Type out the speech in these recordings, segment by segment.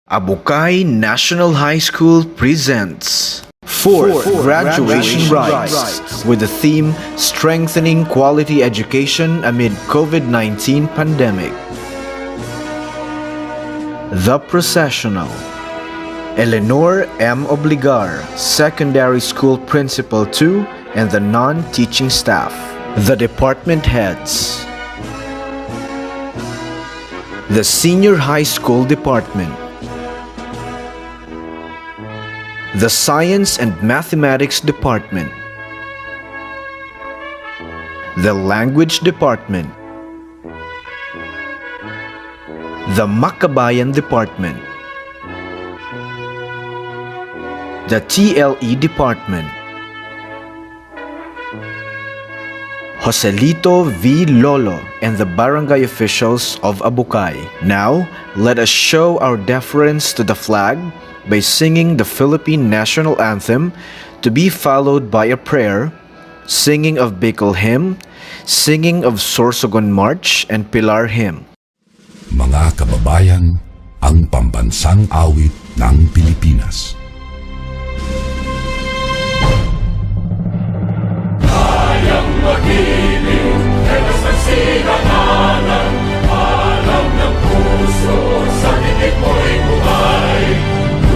Abukay National High School presents fourth graduation rites with the theme Strengthening Quality Education Amid COVID-19 Pandemic. The Processional. Eleanor M. Obligar, Secondary School Principal 2, and the non-teaching staff. The department heads. The Senior High School Department. The Science and Mathematics Department. The Language Department. The Makabayan Department. The TLE Department. Joselito V. Lolo and the barangay officials of Abukay. Now, let us show our deference to the flag by singing the Philippine National Anthem, to be followed by a prayer, singing of Bicol Hymn, singing of Sorsogon March and Pilar Hymn. Mga kababayan, ang pambansang awit ng Pilipinas. Kayang magiliw, ewas ng sinaganan, alam ng puso, sa titik mo'y buhay.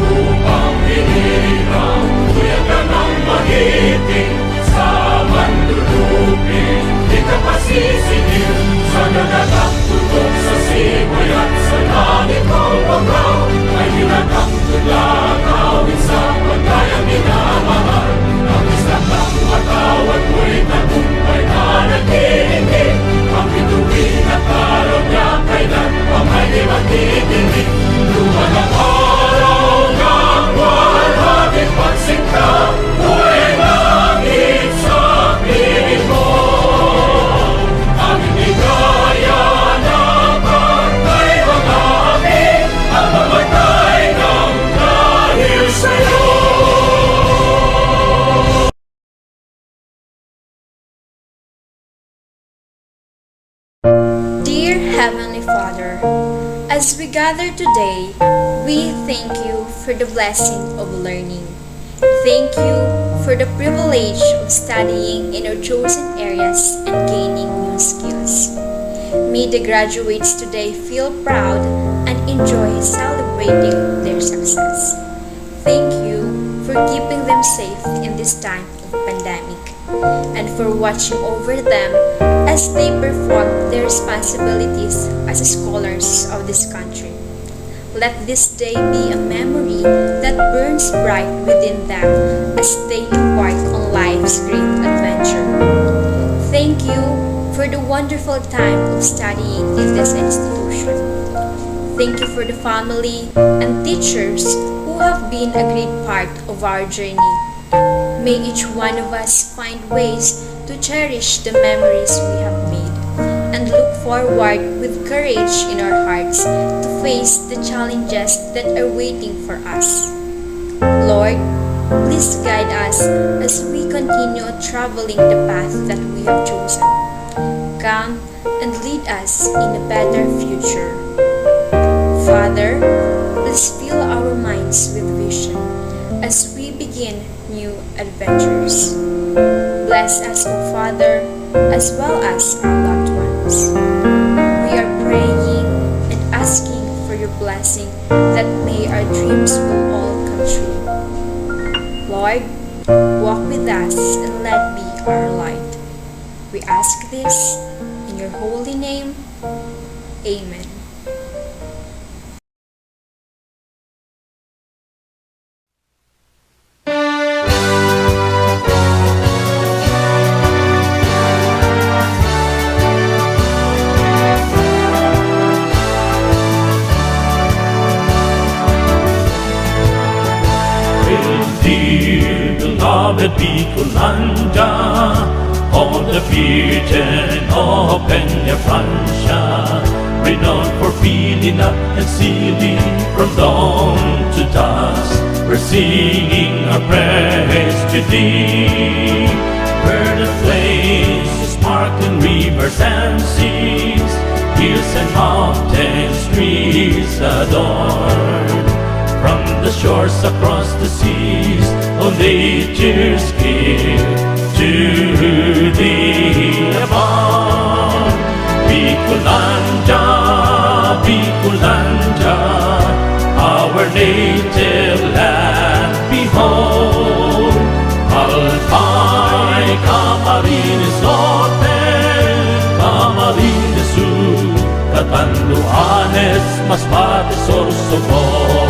Lupang hinirang, tuyag ka ng magiting, sa mandulupin, di ka pasisingil, sa nagagang tutok sa simoy at sa langit mong pagkaw, ay hinatang tulagaw, sa pagkayang minamahal, ang isang ng matawad mo'y tagumpay na naghihingi, ang bituin at araw niya kailan pang ay di magtitingin. Luman ang araw ng walhabing pagsinta, buhay langit sa piling mo. Aming ligaya na pagkay mga amin, ang mamatay ng dahil sa'yo. Dear Heavenly Father, as we gather today, we thank you for the blessing of learning. Thank you for the privilege of studying in our chosen areas and gaining new skills. May the graduates today feel proud and enjoy celebrating their success. Thank you for keeping them safe in this time of pandemic and for watching over them as they perform their responsibilities as scholars of this country. Let this day be a memory that burns bright within them as they embark on life's great adventure. Thank you for the wonderful time of studying in this institution. Thank you for the family and teachers who have been a great part of our journey. May each one of us find ways to cherish the memories we have made and look forward with courage in our hearts to face the challenges that are waiting for us. Lord, please guide us as we continue traveling the path that we have chosen. Come and lead us in a better future. Father, please fill our minds with vision as we begin new adventures. Bless us, O Father, as well as our loved ones. We are praying and asking for your blessing that may our dreams will all come true. Lord, walk with us and let be our light. We ask this in your holy name. Amen. Dear beloved Bicolanda, on the Virgin open your Francia, renowned for filling up and sealing from dawn to dusk. We're singing our praise to thee. Where the flames, sparkling rivers and seas, hills and mountains, trees adorn. shores, across the seas, all nature's gift to thee above. Bicolanja, Bicolanja, our native land, behold. Alpay, Camarines Norte, Camarines Sur, Catanduanes, Masbate, Sorsogon.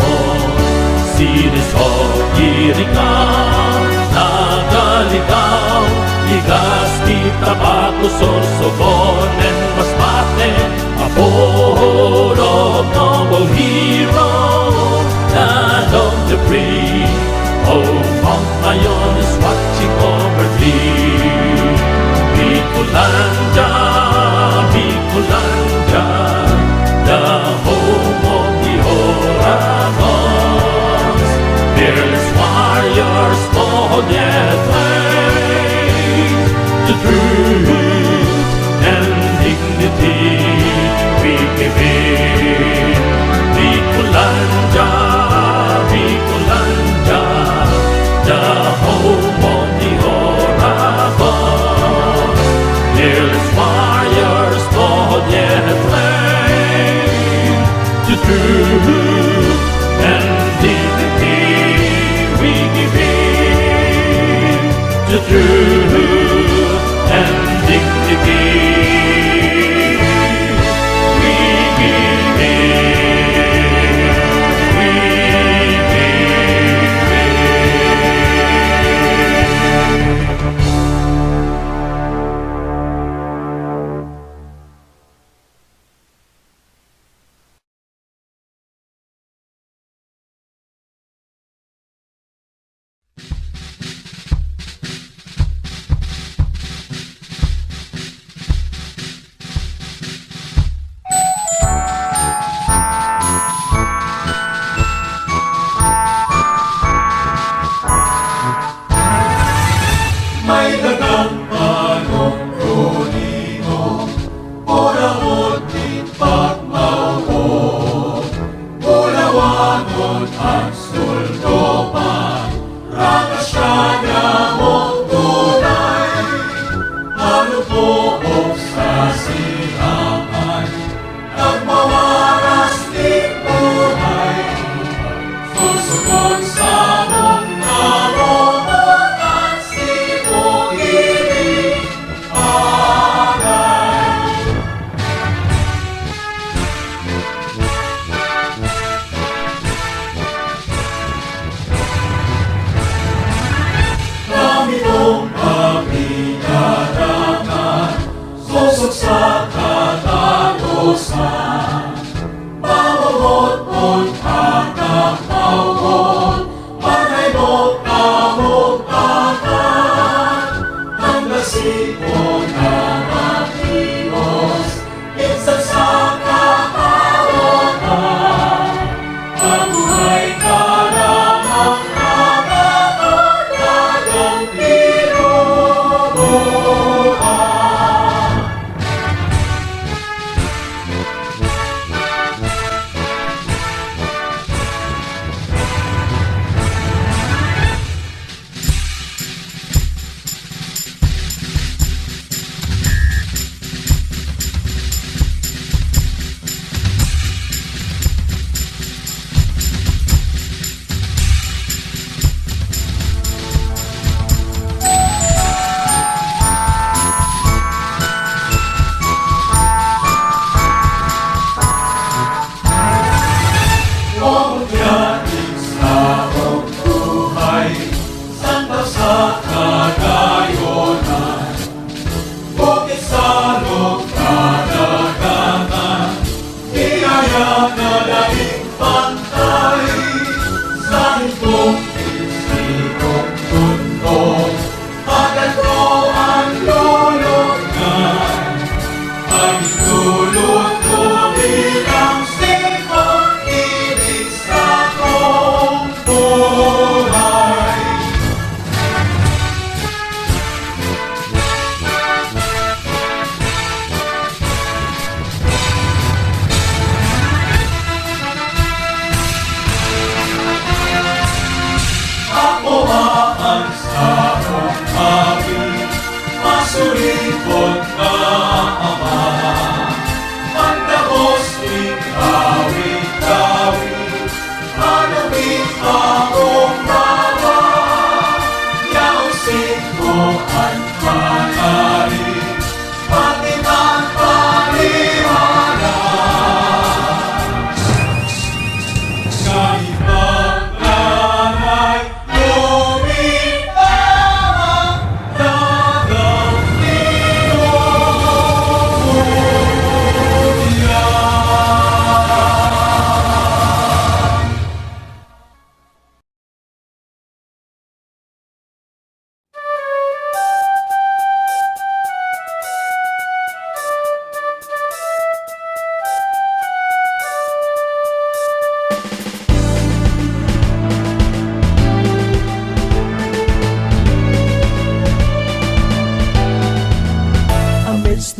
Sinisog, Irigaw, Nagaligaw, Legazpi, Tabaco, Sorsogon, and Masbate, abode of noble hero, land of the free. Oh, Mount Mayon is watching over thee. Bicolanja, Bicolanja, the home of the Oragons. Fearless warriors, bold yet brave, the truth and dignity we give in. Bicolanja, Bicolanja, the home of the Oragons. Fearless warriors, bold yet brave, to truth and dignity we give in. To truth and dignity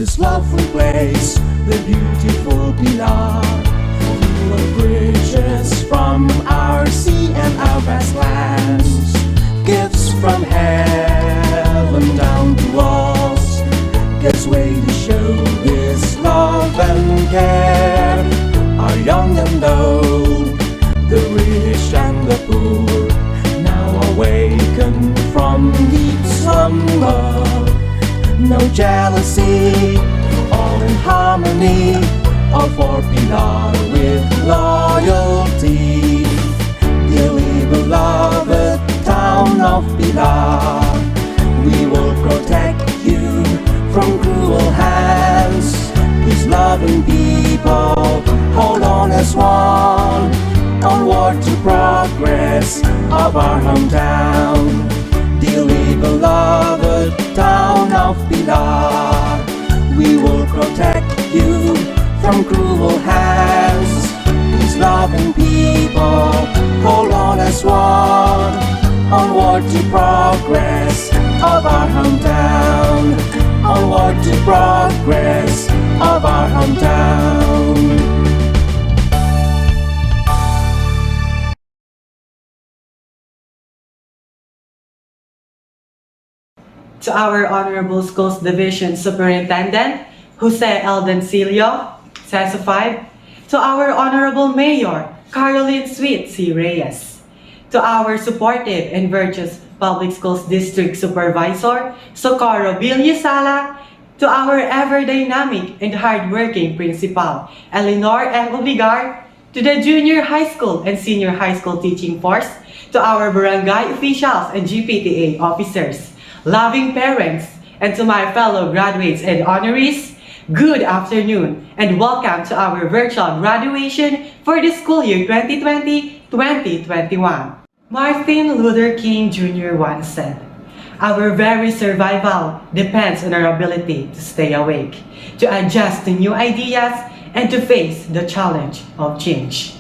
this lovely place, the beautiful Pilar. Full of bridges from our sea and our vast lands, gifts from heaven down to us, God's way to show His love and care. Our young and old, the rich and the poor, now awaken from deep slumber. No jealousy, all in harmony, all for Pilar with loyalty. Dearly beloved town of Pilar, we will protect you from cruel hands. These loving people hold on as one, onward to progress of our hometown. Dearly beloved town of Pilar, we will protect you from cruel hands. These loving people hold on as one, onward to progress of our hometown. Onward to progress of our hometown. To our Honorable Schools Division Superintendent, Jose Eldencillo, CESO 5. To our Honorable Mayor, Caroline Sweet C. Reyes. To our supportive and virtuous Public Schools District Supervisor, Socorro Villasala. To our ever-dynamic and hard-working Principal, Eleanor M. Obligar. To the Junior High School and Senior High School Teaching Force. To our barangay officials and GPTA officers, loving parents, and to my fellow graduates and honorees, good afternoon and welcome to our virtual graduation for the school year 2020-2021. Martin Luther King Jr. once said, "Our very survival depends on our ability to stay awake, to adjust to new ideas, and to face the challenge of change."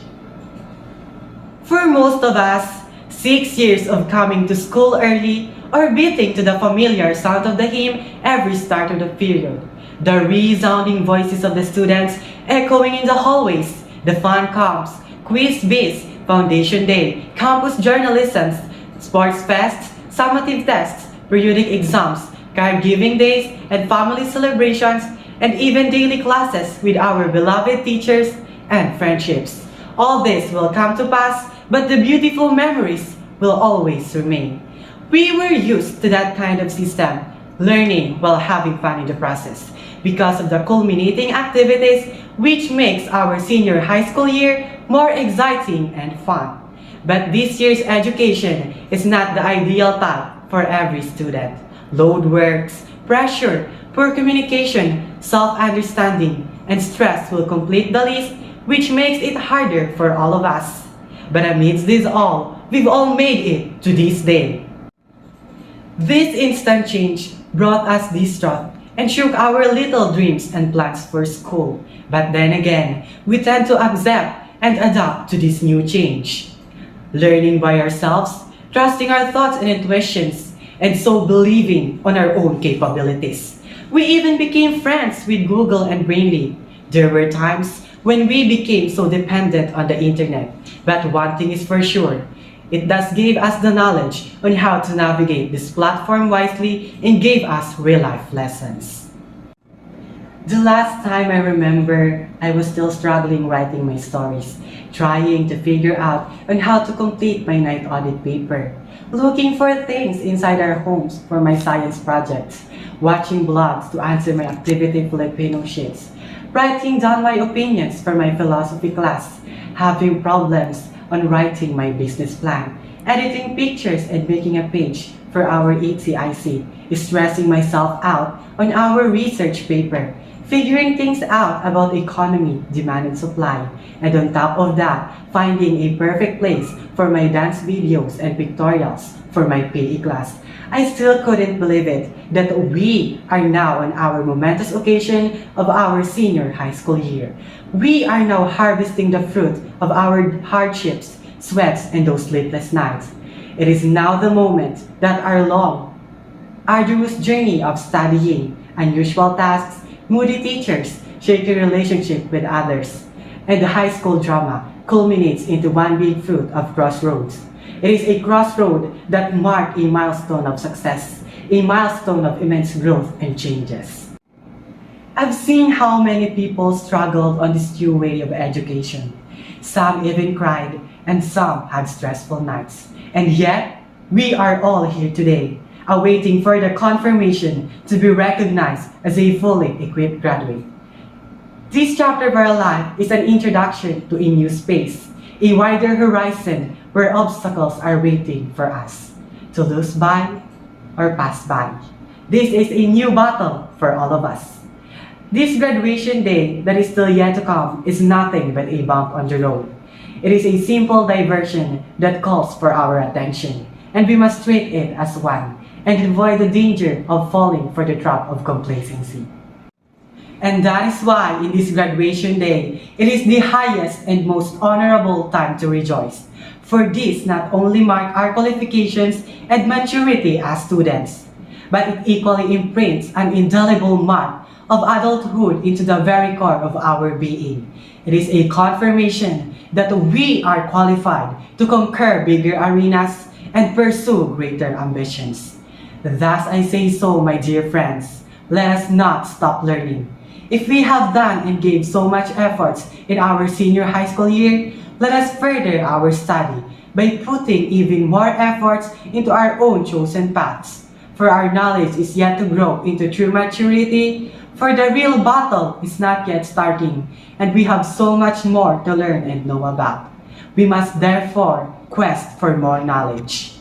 For most of us, 6 years of coming to school early or beating to the familiar sound of the hymn every start of the period, the resounding voices of the students echoing in the hallways, the fun comps, quiz bees, foundation day, campus journalisms, sports fests, summative tests, periodic exams, caregiving days, and family celebrations, and even daily classes with our beloved teachers and friendships. All this will come to pass, but the beautiful memories will always remain. We were used to that kind of system, learning while having fun in the process, because of the culminating activities which makes our senior high school year more exciting and fun. But this year's education is not the ideal path for every student. Load works, pressure, poor communication, self-understanding, and stress will complete the list, which makes it harder for all of us. But amidst this all, we've all made it to this day. This instant change brought us distraught and shook our little dreams and plans for school. But then again, we tend to accept and adapt to this new change. Learning by ourselves, trusting our thoughts and intuitions, and so believing on our own capabilities. We even became friends with Google and Brainly. There were times when we became so dependent on the internet. But one thing is for sure, it thus gave us the knowledge on how to navigate this platform wisely and gave us real-life lessons. The last time I remember, I was still struggling writing my stories, trying to figure out on how to complete my night audit paper, looking for things inside our homes for my science projects, watching blogs to answer my activity Filipino sheets, writing down my opinions for my philosophy class, having problems on writing my business plan, editing pictures and making a page for our HCIC, stressing myself out on our research paper, figuring things out about economy, demand and supply, and on top of that, finding a perfect place for my dance videos and pictorials for my PE class. I still couldn't believe it that we are now on our momentous occasion of our senior high school year. We are now harvesting the fruit of our hardships, sweats, and those sleepless nights. It is now the moment that our long, arduous journey of studying, unusual tasks, moody teachers, shaky relationship with others, and the high school drama culminates into one big fruit of crossroads. It is a crossroad that marked a milestone of success, a milestone of immense growth and changes. I've seen how many people struggled on this new way of education. Some even cried, and some had stressful nights. And yet, we are all here today, awaiting further confirmation to be recognized as a fully equipped graduate. This chapter of our life is an introduction to a new space, a wider horizon where obstacles are waiting for us to lose by or pass by. This is a new battle for all of us. This graduation day that is still yet to come is nothing but a bump on the road. It is a simple diversion that calls for our attention, and we must treat it as one and avoid the danger of falling for the trap of complacency. And that is why in this graduation day, it is the highest and most honorable time to rejoice. For this not only mark our qualifications and maturity as students, but it equally imprints an indelible mark of adulthood into the very core of our being. It is a confirmation that we are qualified to conquer bigger arenas and pursue greater ambitions. Thus I say so, my dear friends, let us not stop learning. If we have done and gave so much efforts in our senior high school year, let us further our study by putting even more efforts into our own chosen paths. For our knowledge is yet to grow into true maturity, for the real battle is not yet starting, and we have so much more to learn and know about. We must therefore quest for more knowledge.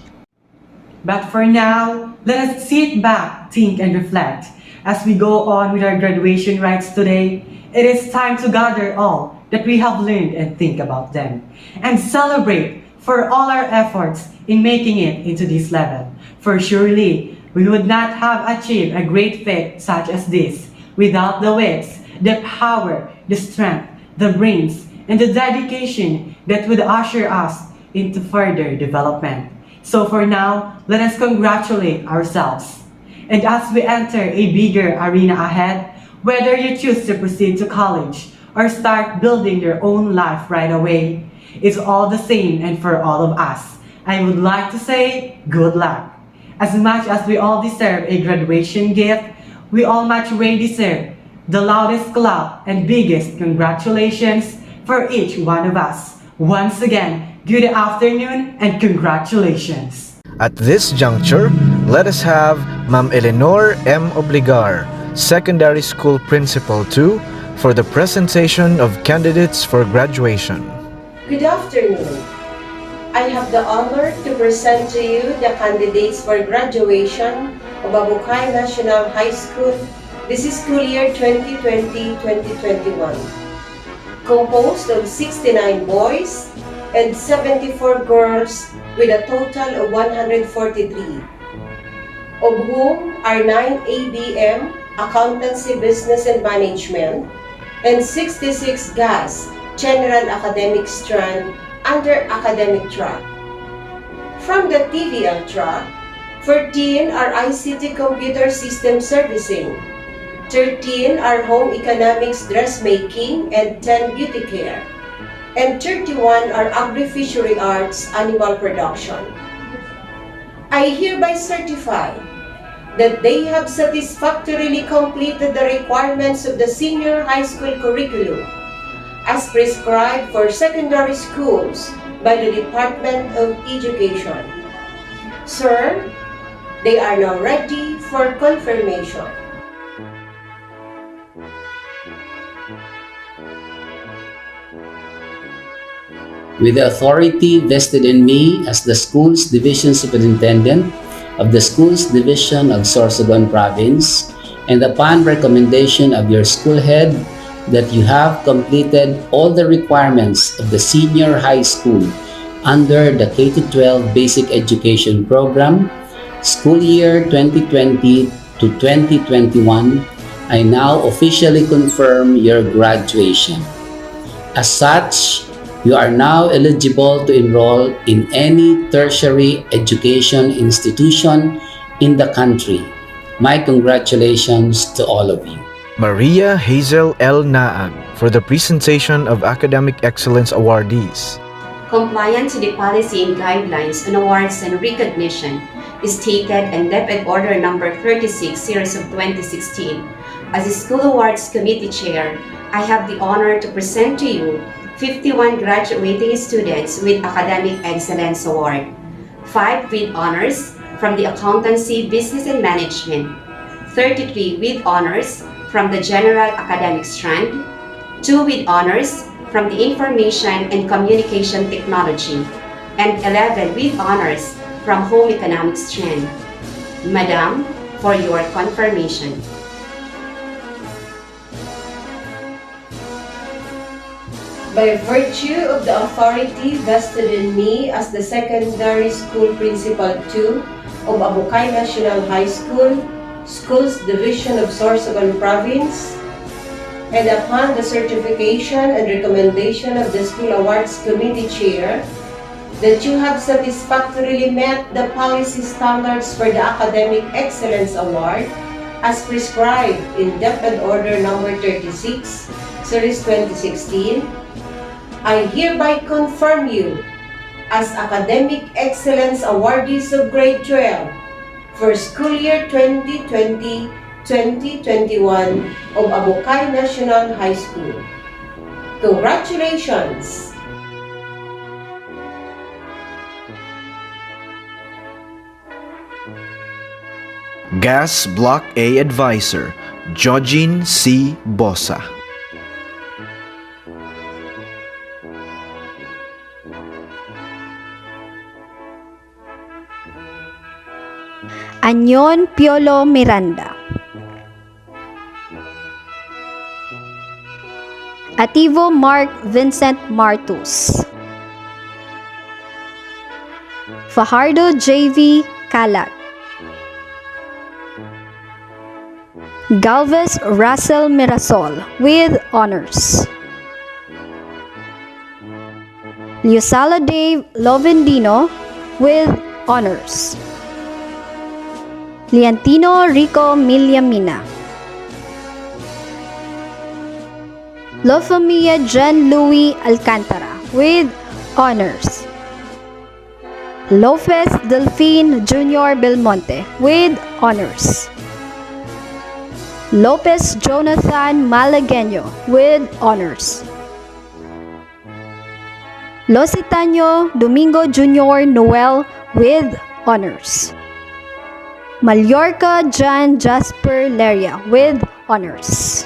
But for now, let us sit back, think, and reflect. As we go on with our graduation rites today, it is time to gather all that we have learned and think about them, and celebrate for all our efforts in making it into this level. For surely, we would not have achieved a great feat such as this without the wits, the power, the strength, the brains, and the dedication that would usher us into further development. So for now, let us congratulate ourselves. And as we enter a bigger arena ahead, whether you choose to proceed to college or start building your own life right away, it's all the same, and for all of us, I would like to say good luck. As much as we all deserve a graduation gift, we all much way deserve the loudest clap and biggest congratulations for each one of us. Once again, good afternoon and congratulations. At this juncture, let us have Ma'am Eleanor M. Obligar, Secondary School Principal 2, for the presentation of candidates for graduation. Good afternoon. I have the honor to present to you the candidates for graduation of Abukay National High School this is school year 2020-2021, composed of 69 boys and 74 girls with a total of 143, of whom are 9 ABM, Accountancy, Business and Management, and 66 GAS, General Academic Strand, under Academic Track. From the TVL track, 14 are ICT Computer System Servicing, 13 are Home Economics Dressmaking and 10 Beauty Care, and 31 are Agri-Fishery Arts Animal Production. I hereby certify that they have satisfactorily completed the requirements of the senior high school curriculum as prescribed for secondary schools by the Department of Education. Sir, they are now ready for confirmation. With the authority vested in me as the Schools Division Superintendent of the Schools Division of Sorsogon Province, and upon recommendation of your school head, that you have completed all the requirements of the senior high school under the K-12 Basic Education Program, school year 2020 to 2021, I now officially confirm your graduation. As such, you are now eligible to enroll in any tertiary education institution in the country. My congratulations to all of you. Maria Hazel L. Naag for the presentation of Academic Excellence awardees. Compliance to the policy and guidelines on awards and recognition is stated in DepEd Order Number 36, Series of 2016. As the School Awards Committee Chair, I have the honor to present to you 51 graduating students with Academic Excellence Award, 5 with honors from the Accountancy, Business and Management, 33 with honors from the General Academic Strand, 2 with honors from the Information and Communication Technology, and 11 with honors from Home Economics Strand. Madam, for your confirmation. By virtue of the authority vested in me as the Secondary School Principal 2 of Abukay National High School, Schools Division of Sorsogon Province, and upon the certification and recommendation of the School Awards Committee Chair, that you have satisfactorily met the policy standards for the Academic Excellence Award as prescribed in DepEd Order Number 36, Series 2016, I hereby confirm you as Academic Excellence Awardees of Grade 12 for school year 2020-2021 of Abukay National High School. Congratulations! Gas Block A Advisor, Jojin C. Bosa. Anyon Piolo Miranda. Ativo Mark Vincent Martus. Fajardo J.V. Calag. Galvez Russell Mirasol with honors. Liusala Dave Lovendino with honors. Liantino Rico Miliamina. La Familia Jean Louis Alcantara with honors. Lopez Delfin Jr. Belmonte with honors. Lopez Jonathan Malagueño with honors. Lositaño Domingo Jr. Noel with honors. Mallorca John Jasper Leria with honors.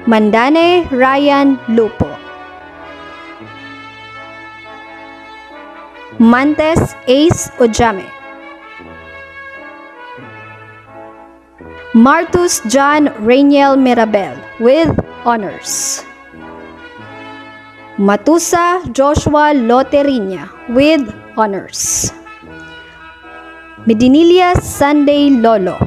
Mandane Ryan Lupo. Mantes Ace Ojame. Martus John Rainiel Mirabel with honors. Matusa Joshua Loterinya with honors. Medinilla Sunday Lolo.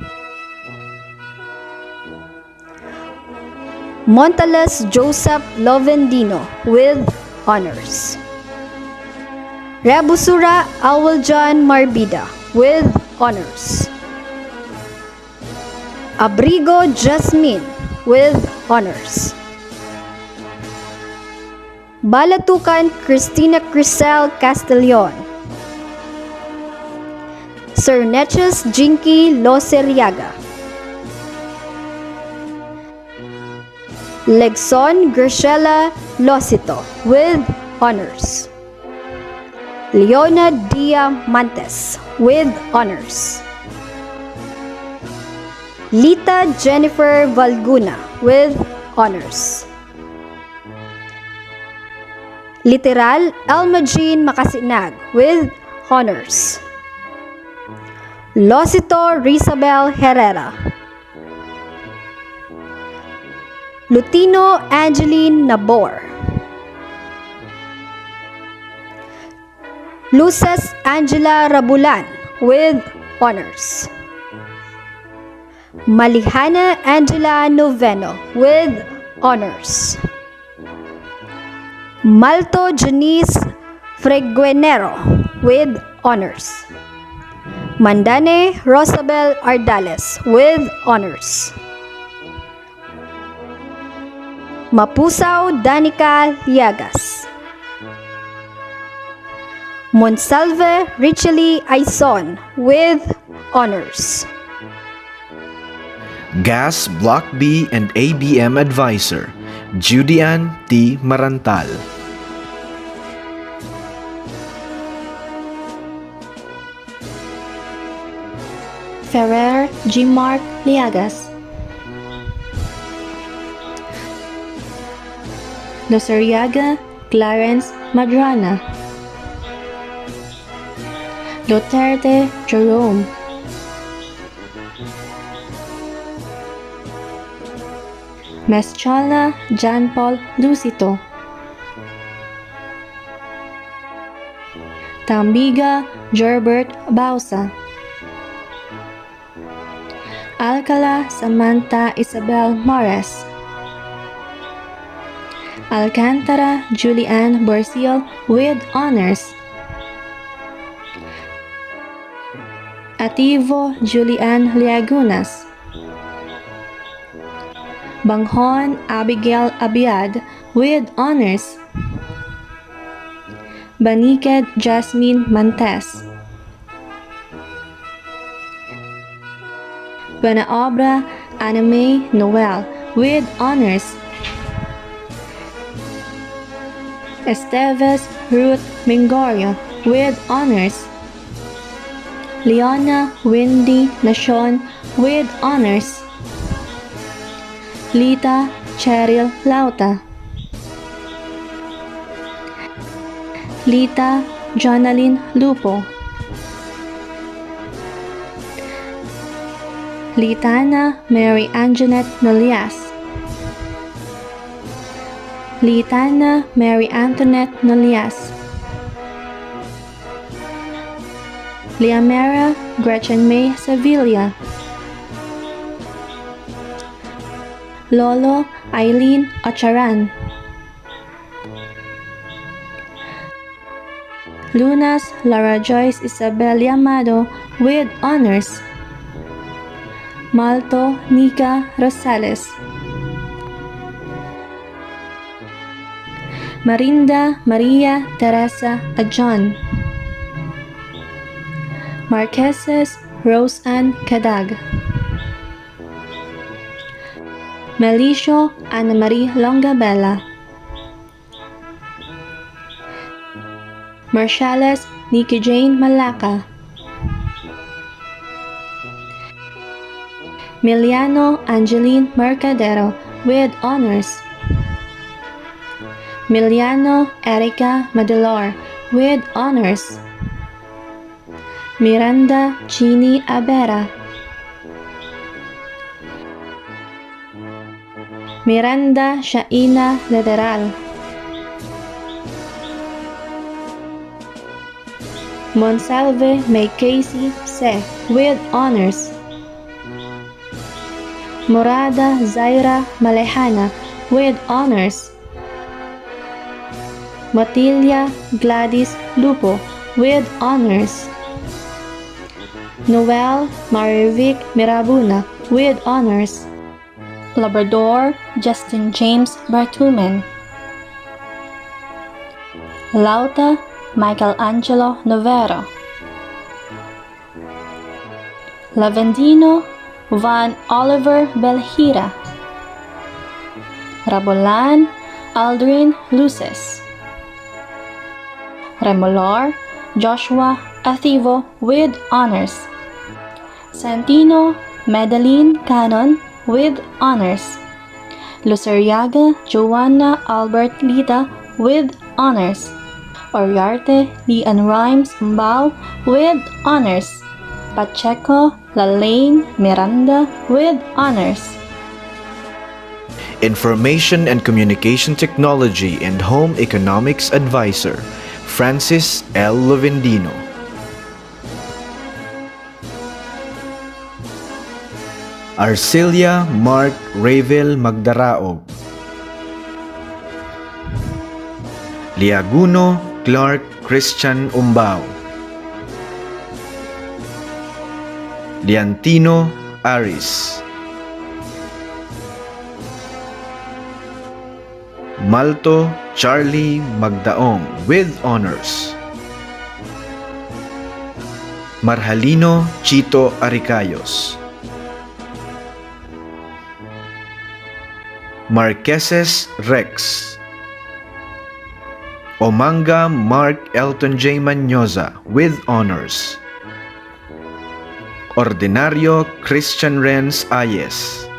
Montalas Joseph Lovendino with honors. Rabusura Awaljan Marbida with honors. Abrigo Jasmine with honors. Balatukan Cristina Crisel Castellon. Sir Neches Jinky Loseriaga. Legson Gershela Losito with honors. Leona Dia Mantes with honors. Lita Jennifer Valguna with honors. Literal Almajin Makasinag with honors. Losito Rizabel Herrera. Lutino Angeline Nabor. Luces Angela Rabulan with honors. Malihana Angela Noveno with honors. Malto Janice Freguenero with honors. Mandane Rosabel Ardales with honors. Mapusaw Danica Liagas. Monsalve Richely Aison with honors. Gas Block B and ABM Advisor, Judian T. Marantal. Ferrer G. Mark Liagas. Losariaga Clarence Madrana. Duterte Jerome. Meschala John Paul Lucito. Tambiga Gerbert Bausa. Alcala Samantha Isabel Morales. Alcantara Julianne Borsil with honors. Ativo Julianne Liagunas. Banghon Abigail Abiad with honors. Baniked Jasmine Mantes. Buenaobra Anime Noel with honors. Esteves Ruth Mingorio with honors. Leona Wendy Nashon with honors. Lita Cheryl Lauta. Lita Jonaline Lupo. Litana Mary Anjanette Nolias. Litana Mary Antoinette Nolias. Liamera Gretchen May Sevilla. Lolo Eileen Ocharan. Lunas Laura Joyce Isabel Yamado with honors. Malto Nika Rosales. Marinda Maria Teresa Ajon. Marqueses Rose Ann Cadag. Melicio Ana Marie Longabella. Marshales Nikki Jane Malaka. Miliano Angeline Mercadero with honors. Miliano Erica Madelor with honors. Miranda Chini Abera. Miranda Shaina Lederal. Monsalve May Casey Se with honors. Morada Zaira Malehana with honors. Motilia Gladys Lupo with honors. Noel Marivic Mirabuna with honors. Labrador Justin James Bartumen. Lauta Michelangelo Novero. Lavendino Van Oliver Belhira. Rabolan Aldrin Luces. Remolor Joshua Athivo with honors. Santino Madeline Cannon with honors. Luceriaga Joanna Albert Lita with honors. Oriarte Lian Rhymes Mbao with honors. Pacheco Lalaine Miranda with honors. Information and Communication Technology and Home Economics Advisor, Francis L. Lovendino. Arcelia Mark Ravel Magdaraog. Liaguno Clark Christian Umbao. Liantino, Aris. Malto Charlie Magdaong with honors. Marhalino Chito Aricayos. Marqueses Rex. Omanga Mark Elton J. Manyoza with honors. Ordinario Christian Renz Ayes.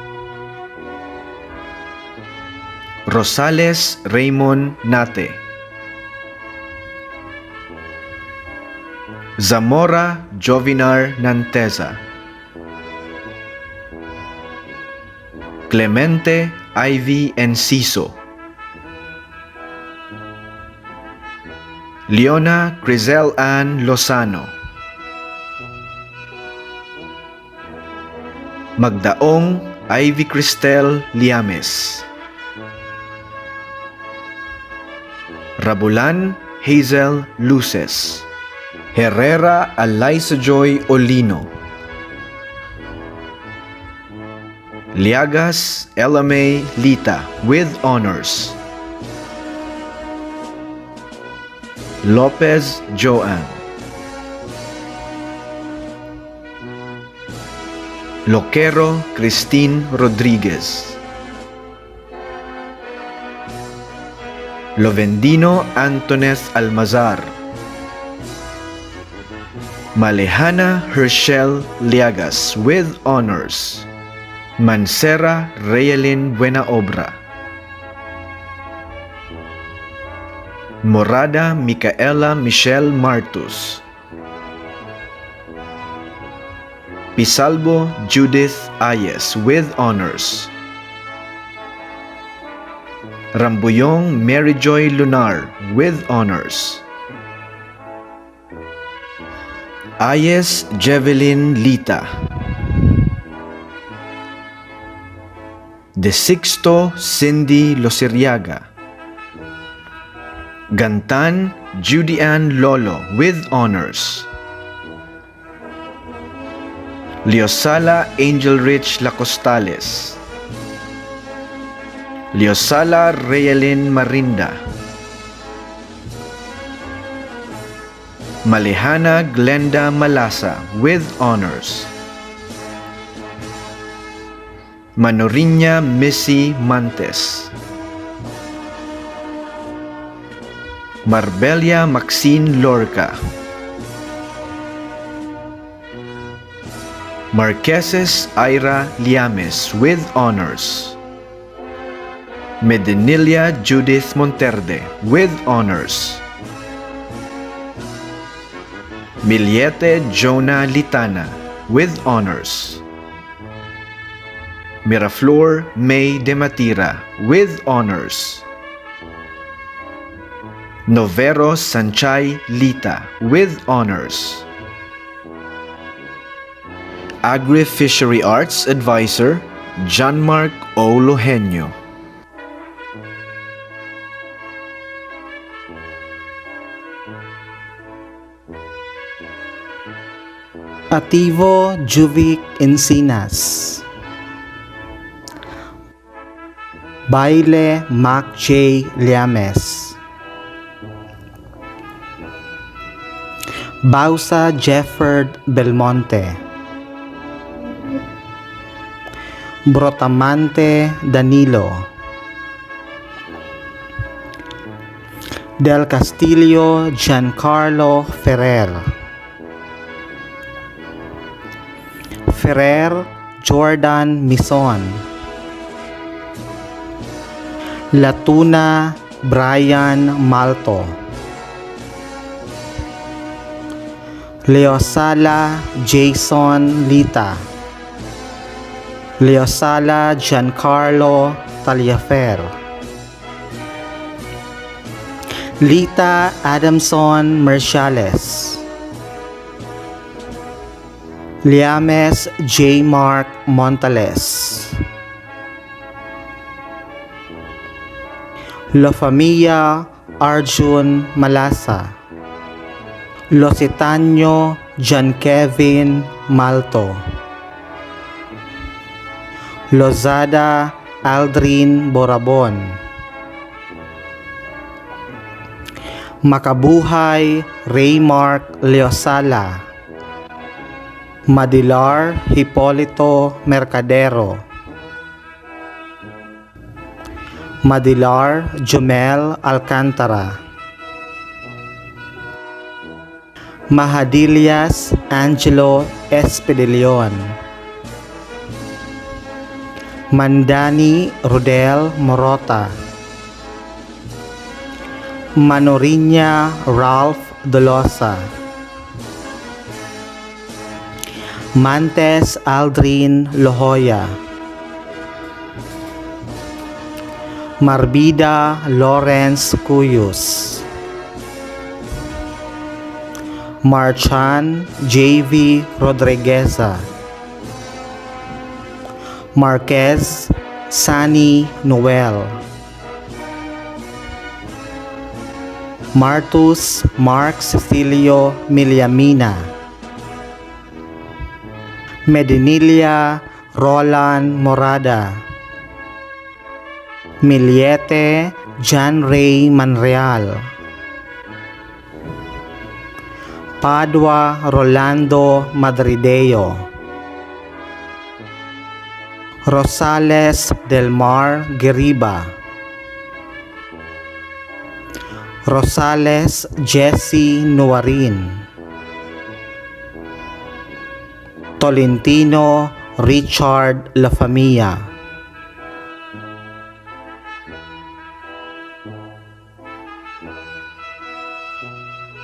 Rosales Raymond Nate. Zamora Jovinar Nanteza. Clemente Ivy Enciso. Leona Crizel Ann Lozano. Magdaong Ivy Cristel Liames. Rabulan Hazel Luces. Herrera Eliza Joy Olino. Liagas Elamay Lita with honors. Lopez Joanne. Loquero Christine Rodriguez. Lovendino Antoneth Almazar. Malehana Herschel Liagas with honors. Mancera Reyelin Buenaobra. Morada Micaela Michelle Martus. Pisalbo Judith Ayes with honors. Rambuyong Mary Joy Lunar with honors. Ayes Jevelyn Lita. De Sixto Cindy Losiriaga. Gantan Judy Ann Lolo with honors. Liosala Angel Rich Lacostales. Liosala Reyelin Marinda. Malehana Glenda Malasa with honors. Manorinya Missy Mantes. Marbelia Maxine Lorca. Marqueses Ira Liames with honors. Medinilia Judith Monterde with honors. Miliete Jonah Litana with honors. Miraflor May Dematira with honors. Novero Sanchay Lita with honors. Agri-Fishery Arts Advisor John Mark O. Lohenio. Ativo Juvic Encinas. Baile Mac J. Liames. Bausa Jefford Belmonte. Brotamante Danilo. Del Castillo Giancarlo Ferrer. Ferrer Jordan Mison. Latuna Brian Malto. Leosala Jason Lita. Leosala Giancarlo Taliafer. Lita Adamson Merciales. Liames J. Mark Montales. La Familia Arjun Malasa. Lositaño John Kevin Malto. Lozada Aldrin Borabon. Makabuhay Raymark Leosala, Madilar Hipolito Mercadero, Madilar Jumel Alcantara, Mahadilias Angelo Espedilion, Mandani Rodel Morota, Manorinya Ralph Dolosa, Mantes Aldrin Lohoya, Marbida Lawrence Cuyos, Marchan J.V. Rodrigueza, Marquez Sani Noel, Martus Mark Cecilio Miliamina, Medinilia Roland Morada, Miliete John Ray Manreal, Padua Rolando Madrideo, Rosales Del Mar Geriba, Rosales Jesse Nuarin, Tolentino Richard La Familia,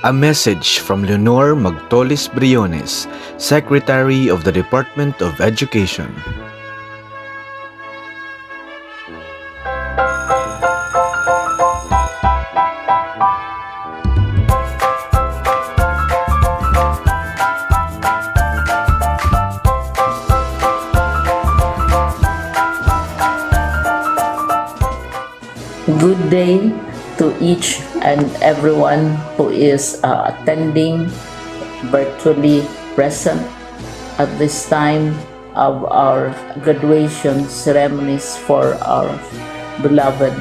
A message from Leonor Magtolis Briones, Secretary of the Department of Education. Good day to each and everyone who is attending virtually present at this time of our graduation ceremonies for our beloved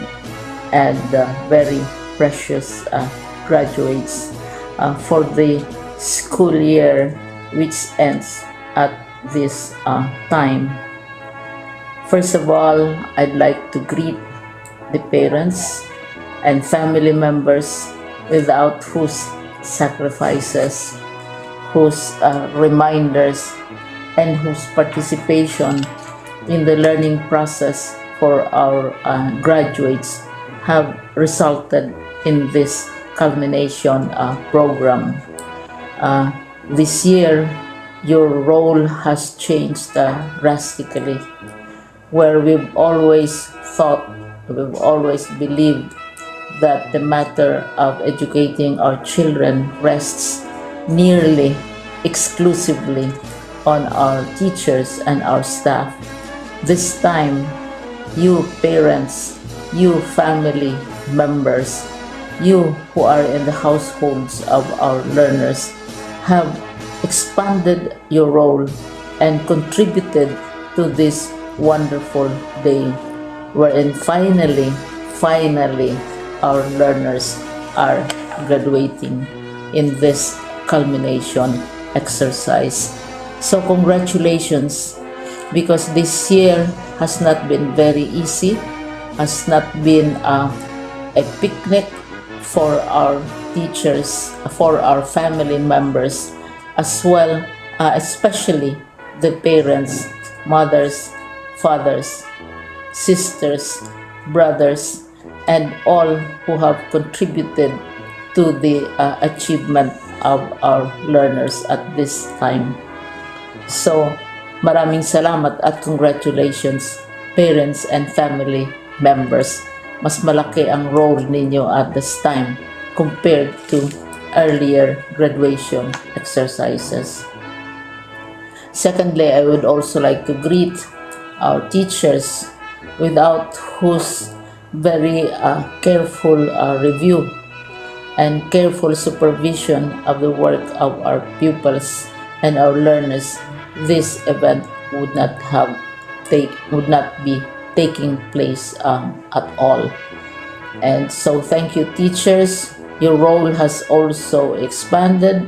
and very precious graduates for the school year which ends at this time. First of all, I'd like to greet the parents and family members without whose sacrifices, whose reminders, and whose participation in the learning process for our graduates have resulted in this culmination program. This year, your role has changed drastically, where we've always believed that the matter of educating our children rests nearly exclusively on our teachers and our staff. This time, you parents, you family members, you who are in the households of our learners have expanded your role and contributed to this wonderful day, wherein finally our learners are graduating in this culmination exercise. So congratulations, because this year has not been very easy, has not been a picnic for our teachers, for our family members, as well, especially the parents, mothers, fathers, sisters, brothers, and all who have contributed to the achievement of our learners at this time. So, maraming salamat at congratulations, parents and family members. Mas malaki ang role ninyo at this time compared to earlier graduation exercises. Secondly, I would also like to greet our teachers, without whose very careful review and careful supervision of the work of our pupils and our learners, this event would not be taking place at all. And so thank you, teachers, Your role has also expanded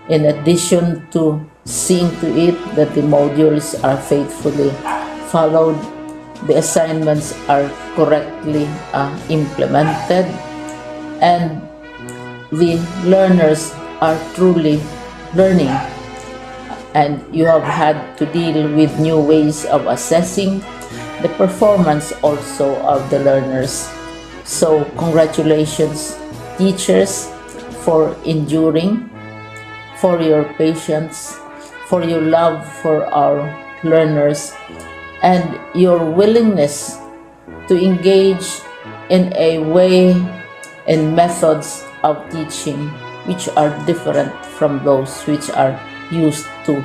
in addition to seeing to it that the modules are faithfully followed, the assignments are correctly implemented, and the learners are truly learning, and you have had to deal with new ways of assessing the performance also of the learners. So congratulations, teachers, for enduring, for your patience, for your love for our learners, and your willingness to engage in a way and methods of teaching which are different from those which are used to.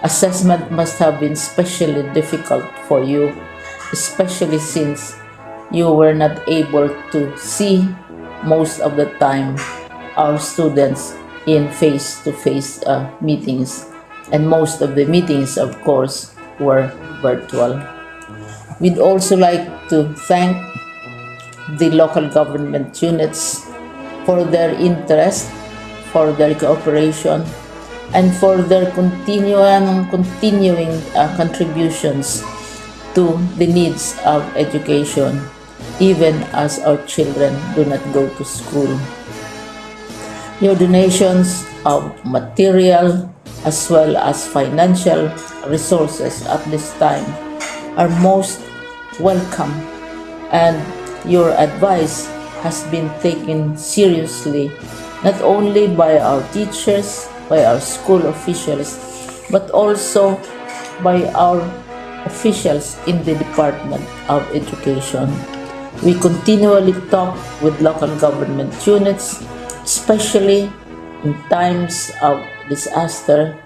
Assessment must have been especially difficult for you, especially since you were not able to see most of the time our students in face-to-face meetings, and most of the meetings, of course, were virtual. We'd also like to thank the local government units for their interest, for their cooperation, and for their continuing contributions to the needs of education, even as our children do not go to school. Your donations of material as well as financial resources at this time are most welcome, and your advice has been taken seriously not only by our teachers, by our school officials, but also by our officials in the Department of Education. We continually talk with local government units, especially in times of disaster,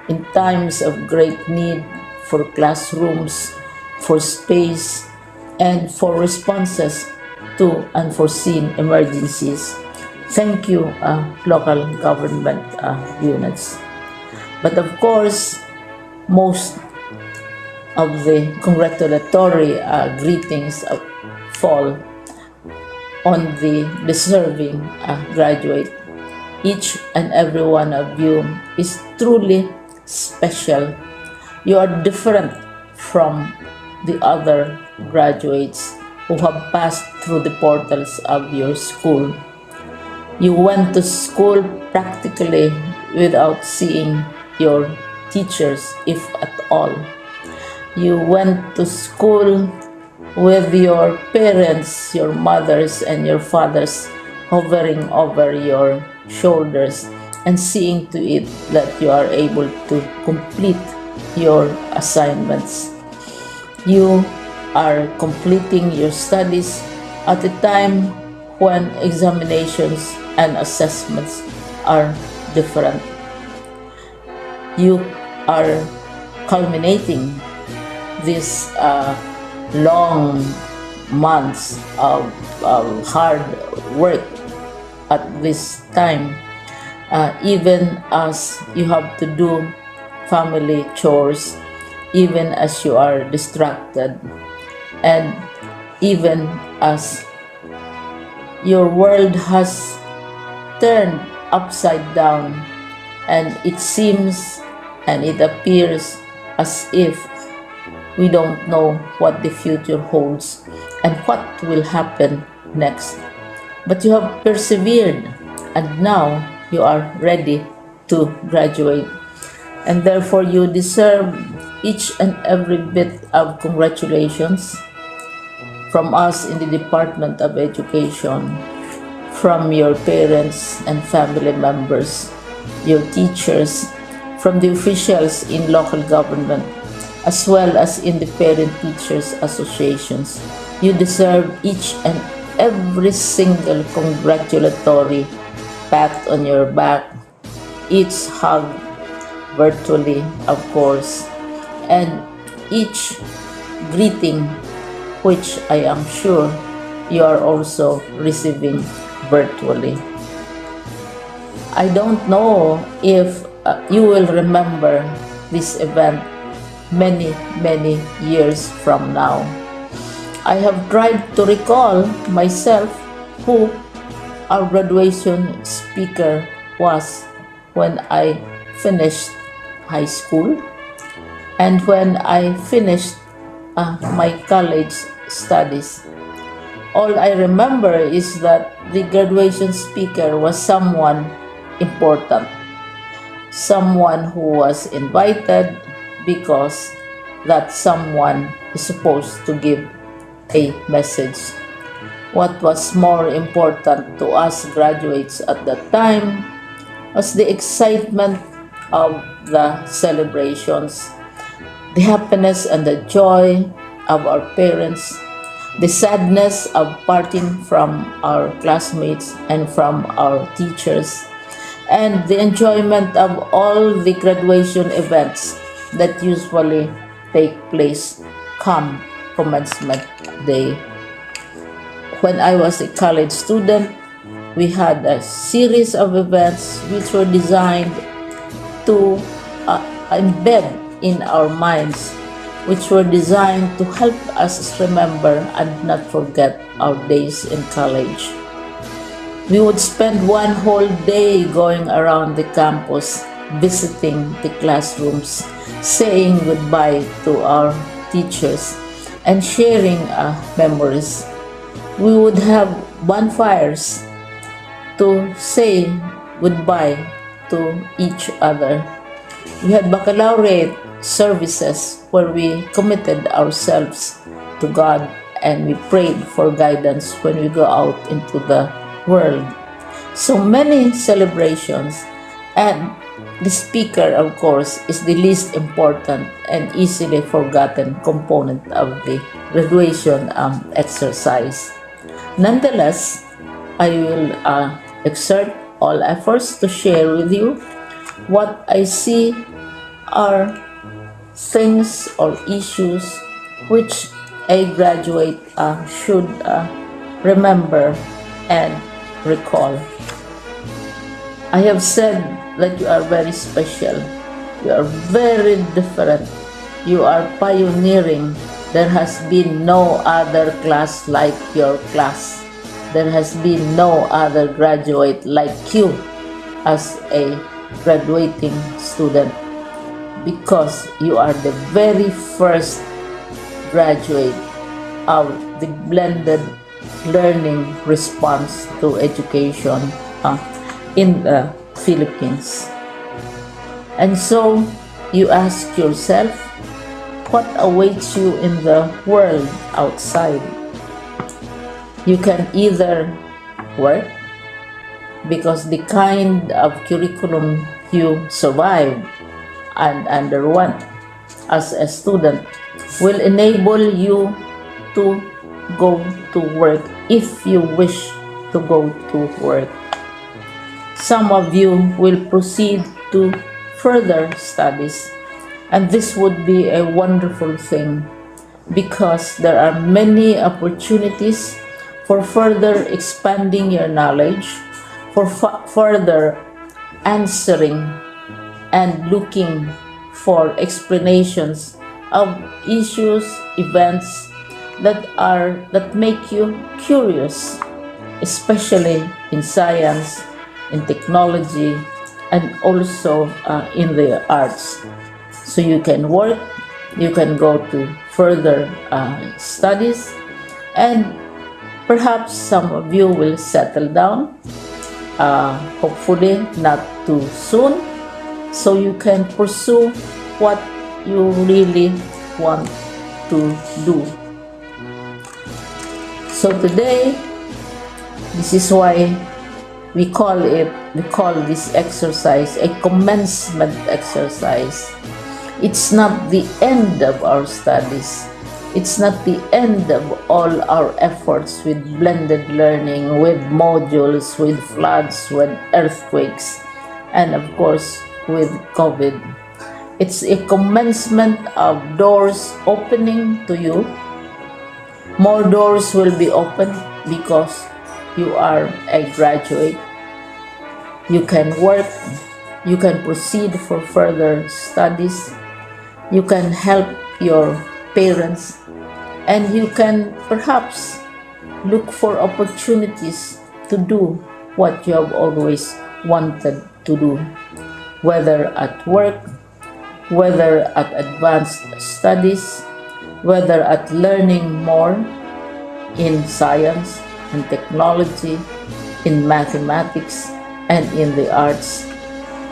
in times of great need for classrooms, for space, and for responses to unforeseen emergencies. Thank you, local government units. But of course, most of the congratulatory greetings fall on the deserving graduate. Each and every one of you is truly special. You are different from the other graduates who have passed through the portals of your school. You went to school practically without seeing your teachers, if at all. You went to school with your parents, your mothers, and your fathers hovering over your shoulders and seeing to it that you are able to complete your assignments. You are completing your studies at a time when examinations and assessments are different. You are culminating these long months of hard work at this time, even as you have to do family chores, even as you are distracted, and even as your world has turned upside down, and it seems and it appears as if we don't know what the future holds and what will happen next. But you have persevered, and now you are ready to graduate. And therefore, you deserve each and every bit of congratulations from us in the Department of Education, from your parents and family members, your teachers, from the officials in local government, as well as in the parent teachers associations. You deserve each and every single congratulatory pat on your back, each hug virtually, of course, and each greeting which I am sure you are also receiving virtually. I don't know if you will remember this event many, many years from now. I have tried to recall myself who our graduation speaker was when I finished high school and when I finished my college studies. All I remember is that the graduation speaker was someone important, someone who was invited because that someone is supposed to give a message. What was more important to us graduates at that time was the excitement of the celebrations, the happiness and the joy of our parents, the sadness of parting from our classmates and from our teachers, and the enjoyment of all the graduation events that usually take place come commencement day. When I was a college student, we had a series of events which were designed to embed in our minds, which were designed to help us remember and not forget our days in college. We would spend one whole day going around the campus, visiting the classrooms, saying goodbye to our teachers, and sharing memories. We would have bonfires to say goodbye to each other. We had baccalaureate services where we committed ourselves to God and we prayed for guidance when we go out into the world. So many celebrations, and the speaker, of course, is the least important and easily forgotten component of the graduation exercise. Nonetheless, I will exert all efforts to share with you what I see are things or issues which a graduate should remember and recall. I have said that you are very special. You are very different. You are pioneering. There has been no other class like your class. There has been no other graduate like you as a graduating student, because you are the very first graduate of the blended learning response to education in the Philippines. And so you ask yourself, what awaits you in the world outside? You can either work, because the kind of curriculum you survived and underwent as a student will enable you to go to work if you wish to go to work. Some of you will proceed to further studies, and this would be a wonderful thing because there are many opportunities for further expanding your knowledge, for further answering and looking for explanations of issues, events that make you curious, especially in science, in technology, and also in the arts. So you can work, you can go to further studies, and perhaps some of you will settle down, hopefully not too soon, so you can pursue what you really want to do. So today, this is why we call this exercise a commencement exercise. It's not the end of our studies. It's not the end of all our efforts with blended learning, with modules, with floods, with earthquakes, and of course with COVID. It's a commencement of doors opening to you. More doors will be opened because you are a graduate. You can work, you can proceed for further studies, you can help your parents, and you can perhaps look for opportunities to do what you have always wanted to do, whether at work, whether at advanced studies, whether at learning more in science and technology, in mathematics, and in the arts.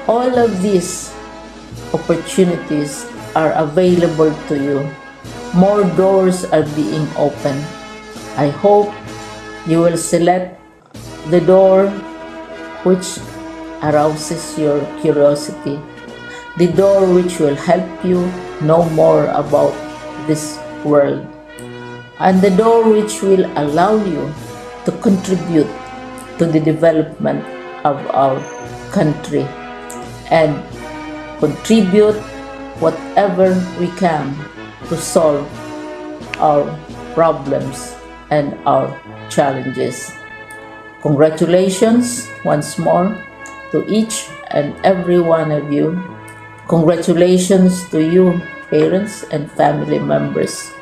All of these opportunities are available to you. More doors are being opened. I hope you will select the door which arouses your curiosity, the door which will help you know more about this world, and the door which will allow you to contribute to the development of our country and contribute whatever we can to solve our problems and our challenges. Congratulations once more to each and every one of you. Congratulations to you, parents and family members.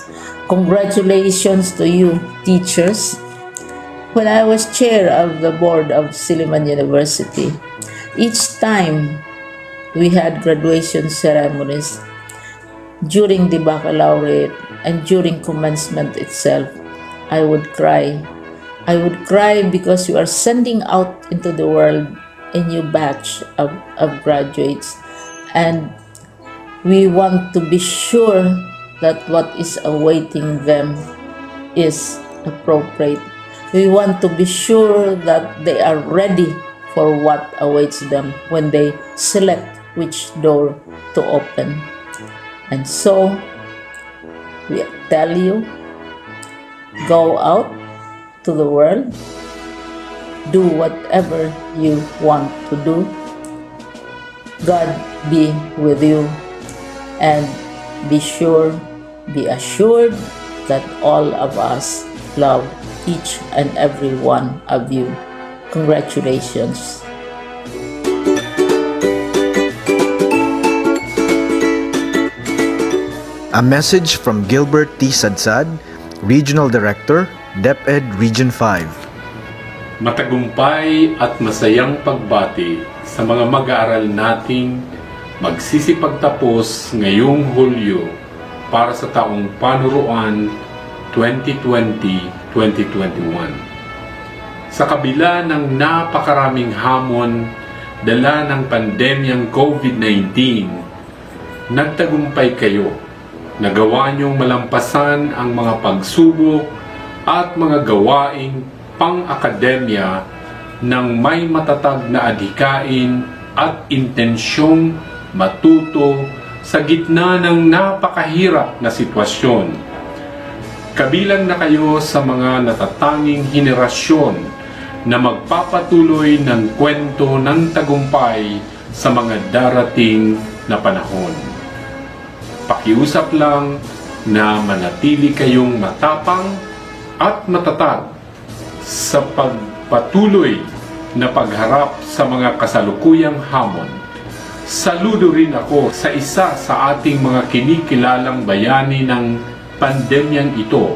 Congratulations to you, teachers. When I was chair of the board of Silliman University, each time we had graduation ceremonies, during the baccalaureate and during commencement itself, I would cry. I would cry because we are sending out into the world a new batch of graduates, and we want to be sure that what is awaiting them is appropriate. We want to be sure that they are ready for what awaits them when they select which door to open. And so, we tell you, go out to the world, do whatever you want to do. God be with you, and be assured that all of us love each and every one of you. Congratulations. A message from Gilbert T. Sadsad, Regional Director, DepEd Region 5. Matagumpay at masayang pagbati sa mga mag-aaral nating magsisipagtapos ngayong Hulyo para sa taong panuruan 2020-2021. Sa kabila ng napakaraming hamon dala ng pandemyang COVID-19, nagtagumpay kayo. Nagawa niyong malampasan ang mga pagsubok at mga gawaing pang-akademya ng may matatag na adhikain at intensyong matuto sa gitna ng napakahirap na sitwasyon. Kabilang na kayo sa mga natatanging henerasyon na magpapatuloy ng kwento ng tagumpay sa mga darating na panahon. Pakiusap lang na manatili kayong matapang at matatag sa pagpatuloy na pagharap sa mga kasalukuyang hamon. Saludo rin ako sa isa sa ating mga kinikilalang bayani ng pandemyang ito,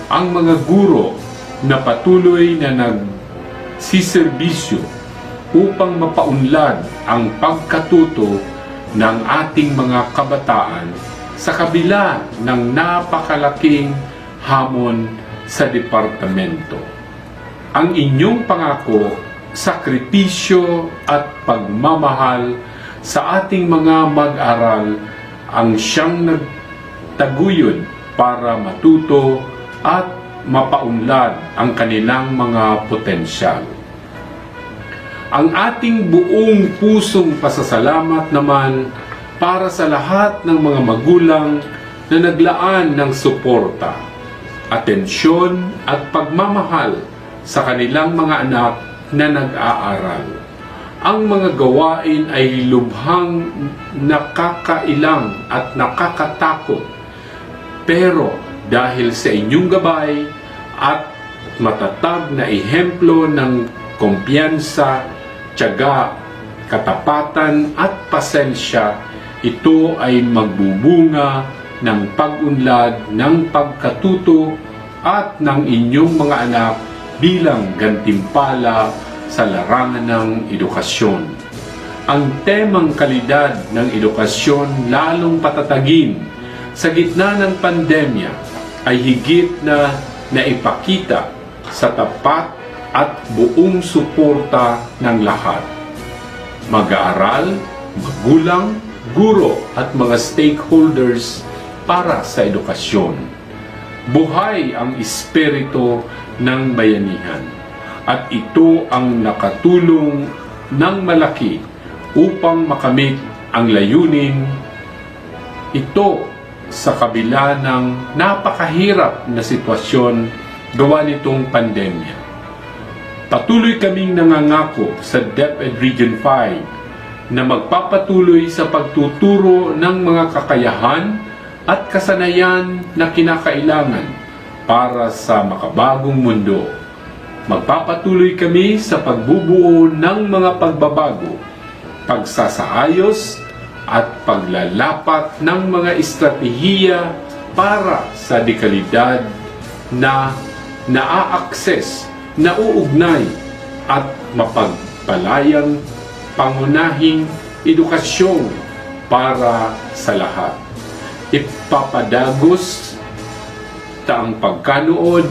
ang mga guro na patuloy na nagsiserbisyo upang mapaunlad ang pagkatuto ng ating mga kabataan sa kabila ng napakalaking hamon sa departamento. Ang inyong pangako, sakripisyo at pagmamahal sa ating mga mag-aral ang siyang nagtaguyod para matuto at mapaunlad ang kanilang mga potensyal. Ang ating buong pusong pasasalamat naman para sa lahat ng mga magulang na naglaan ng suporta, atensyon at pagmamahal sa kanilang mga anak na nag-aaral. Ang mga gawain ay lubhang nakakailang at nakakatakot, pero dahil sa inyong gabay at matatag na ehemplo ng kumpiyansa, tiyaga, katapatan at pasensya, ito ay magbubunga ng pag-unlad ng pagkatuto at ng inyong mga anak bilang gantimpala sa larangan ng edukasyon. Ang temang kalidad ng edukasyon lalong patatagin sa gitna ng pandemya ay higit na naipakita sa tapat at buong suporta ng lahat. Mag-aaral, magulang, guro at mga stakeholders para sa edukasyon. Buhay ang espiritu ng bayanihan at ito ang nakatulong ng malaki upang makamit ang layunin ito sa kabila ng napakahirap na sitwasyon gawa nitong pandemya. Patuloy kaming nangangako sa DepEd Region 5 na magpapatuloy sa pagtuturo ng mga kakayahan at kasanayan na kinakailangan para sa makabagong mundo. Magpapatuloy kami sa pagbubuo ng mga pagbabago, pagsasaayos at paglalapat ng mga estratehiya para sa dekalidad na naa-access, nauugnay at mapagpalayang pangunahing edukasyon para sa lahat. Ipapadagos ang pagkanood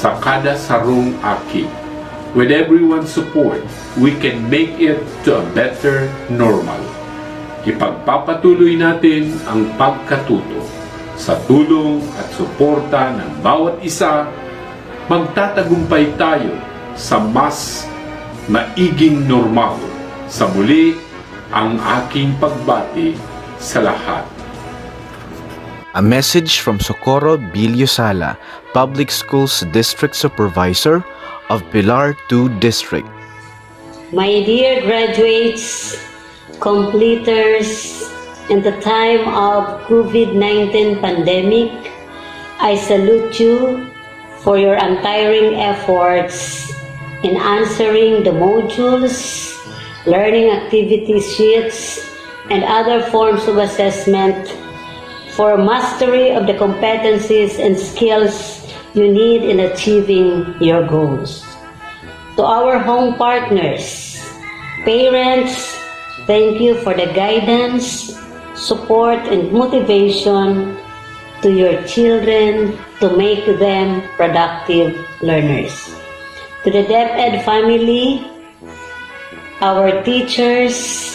sa kada sarong aki. With everyone's support, we can make it to a better normal. Ipagpapatuloy natin ang pagkatuto. Sa tulong at suporta ng bawat isa, magtatagumpay tayo sa mas maiging normal. Sa muli, ang aking pagbati sa lahat. A message from Socorro Bilyosala, Public Schools District Supervisor of Pilar 2 District. My dear graduates, completers, in the time of COVID-19 pandemic, I salute you for your untiring efforts in answering the modules, learning activity sheets, and other forms of assessment for mastery of the competencies and skills you need in achieving your goals. To our home partners, parents, thank you for the guidance, support, and motivation to your children to make them productive learners. To the DepEd family, our teachers,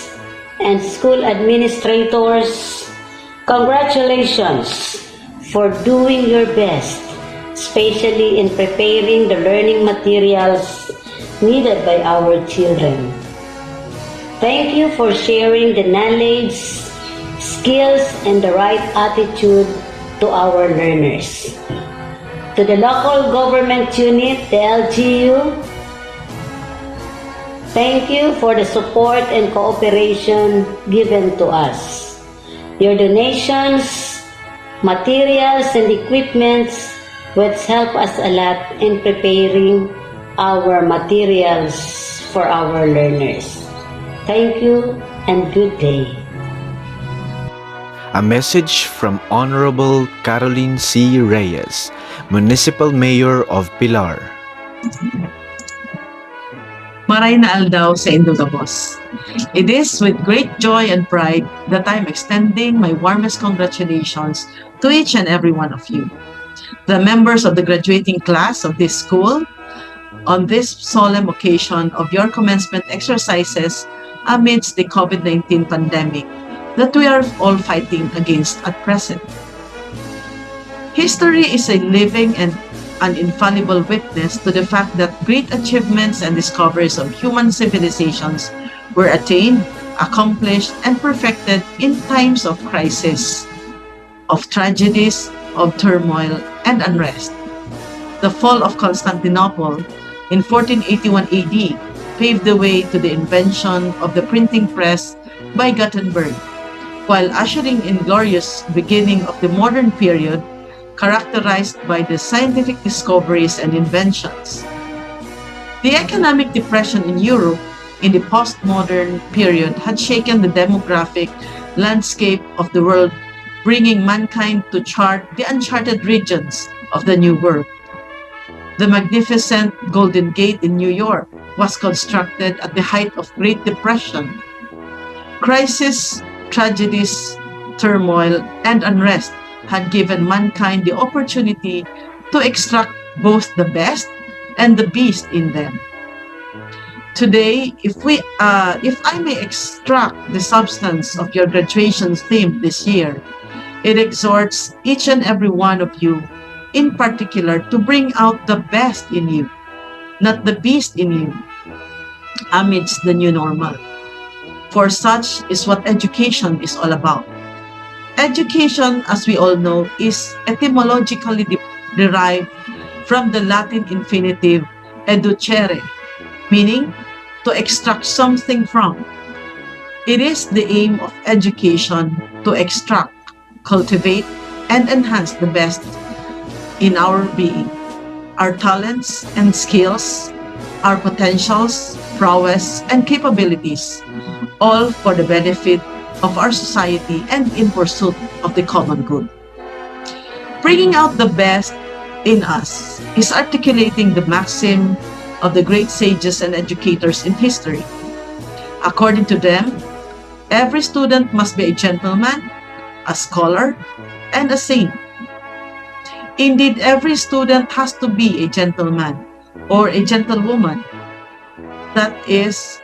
and school administrators, congratulations for doing your best, especially in preparing the learning materials needed by our children. Thank you for sharing the knowledge, skills, and the right attitude to our learners. To the local government unit, the LGU, thank you for the support and cooperation given to us. Your donations, materials, and equipments which help us a lot in preparing our materials for our learners. Thank you and good day. A message from Honorable Caroline C. Reyes, Municipal Mayor of Pilar. Maray na aldaw sa Indogabos. It is with great joy and pride that I'm extending my warmest congratulations to each and every one of you, the members of the graduating class of this school, on this solemn occasion of your commencement exercises amidst the COVID-19 pandemic that we are all fighting against at present. History is a living and an infallible witness to the fact that great achievements and discoveries of human civilizations were attained, accomplished, and perfected in times of crisis, of tragedies, of turmoil, and unrest. The fall of Constantinople in 1481 AD paved the way to the invention of the printing press by Gutenberg, while ushering in glorious beginning of the modern period characterized by the scientific discoveries and inventions. The economic depression in Europe in the postmodern period had shaken the demographic landscape of the world, bringing mankind to chart the uncharted regions of the New World. The magnificent Golden Gate in New York was constructed at the height of Great Depression. Crisis, tragedies, turmoil, and unrest had given mankind the opportunity to extract both the best and the beast in them. Today, if I may extract the substance of your graduation theme this year, it exhorts each and every one of you, in particular, to bring out the best in you, not the beast in you, amidst the new normal. For such is what education is all about. Education, as we all know, is etymologically derived from the Latin infinitive educere, meaning to extract something from. It is the aim of education to extract, cultivate, and enhance the best in our being, our talents and skills, our potentials, prowess, and capabilities, all for the benefit of our society and in pursuit of the common good. Bringing out the best in us is articulating the maxim of the great sages and educators in history. According to them, every student must be a gentleman, a scholar, and a saint. Indeed, every student has to be a gentleman or a gentlewoman. That is,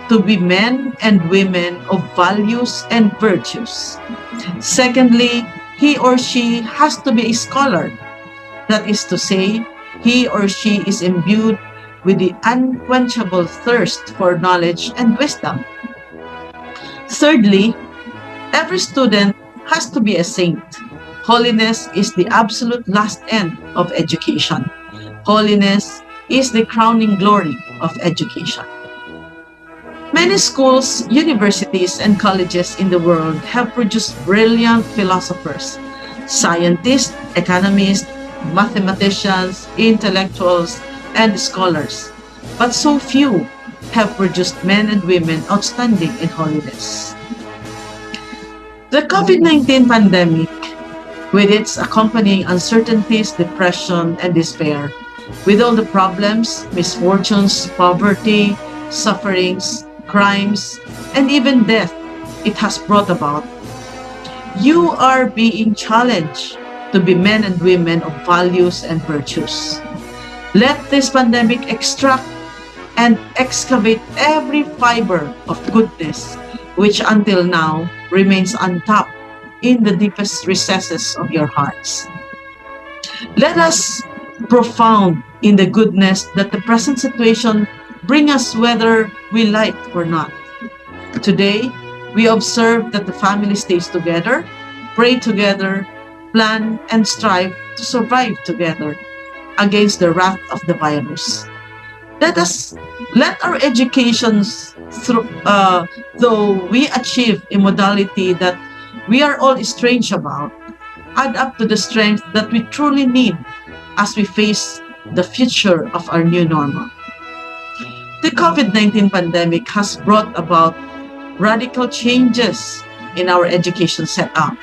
to be men and women of values and virtues. Secondly, he or she has to be a scholar. That is to say, he or she is imbued with the unquenchable thirst for knowledge and wisdom. Thirdly, every student has to be a saint. Holiness is the absolute last end of education. Holiness is the crowning glory of education. Many schools, universities, and colleges in the world have produced brilliant philosophers, scientists, economists, mathematicians, intellectuals, and scholars. But so few have produced men and women outstanding in holiness. The COVID-19 pandemic, with its accompanying uncertainties, depression, and despair, with all the problems, misfortunes, poverty, sufferings, crimes, and even death it has brought about, you are being challenged to be men and women of values and virtues. Let this pandemic extract and excavate every fiber of goodness which until now remains untapped in the deepest recesses of your hearts. Let us profound in the goodness that the present situation bring us whether we like or not. Today, we observe that the family stays together, pray together, plan and strive to survive together against the wrath of the virus. Let our educations, though we achieve a modality that we are all strange about, add up to the strength that we truly need as we face the future of our new normal. The COVID-19 pandemic has brought about radical changes in our education setup.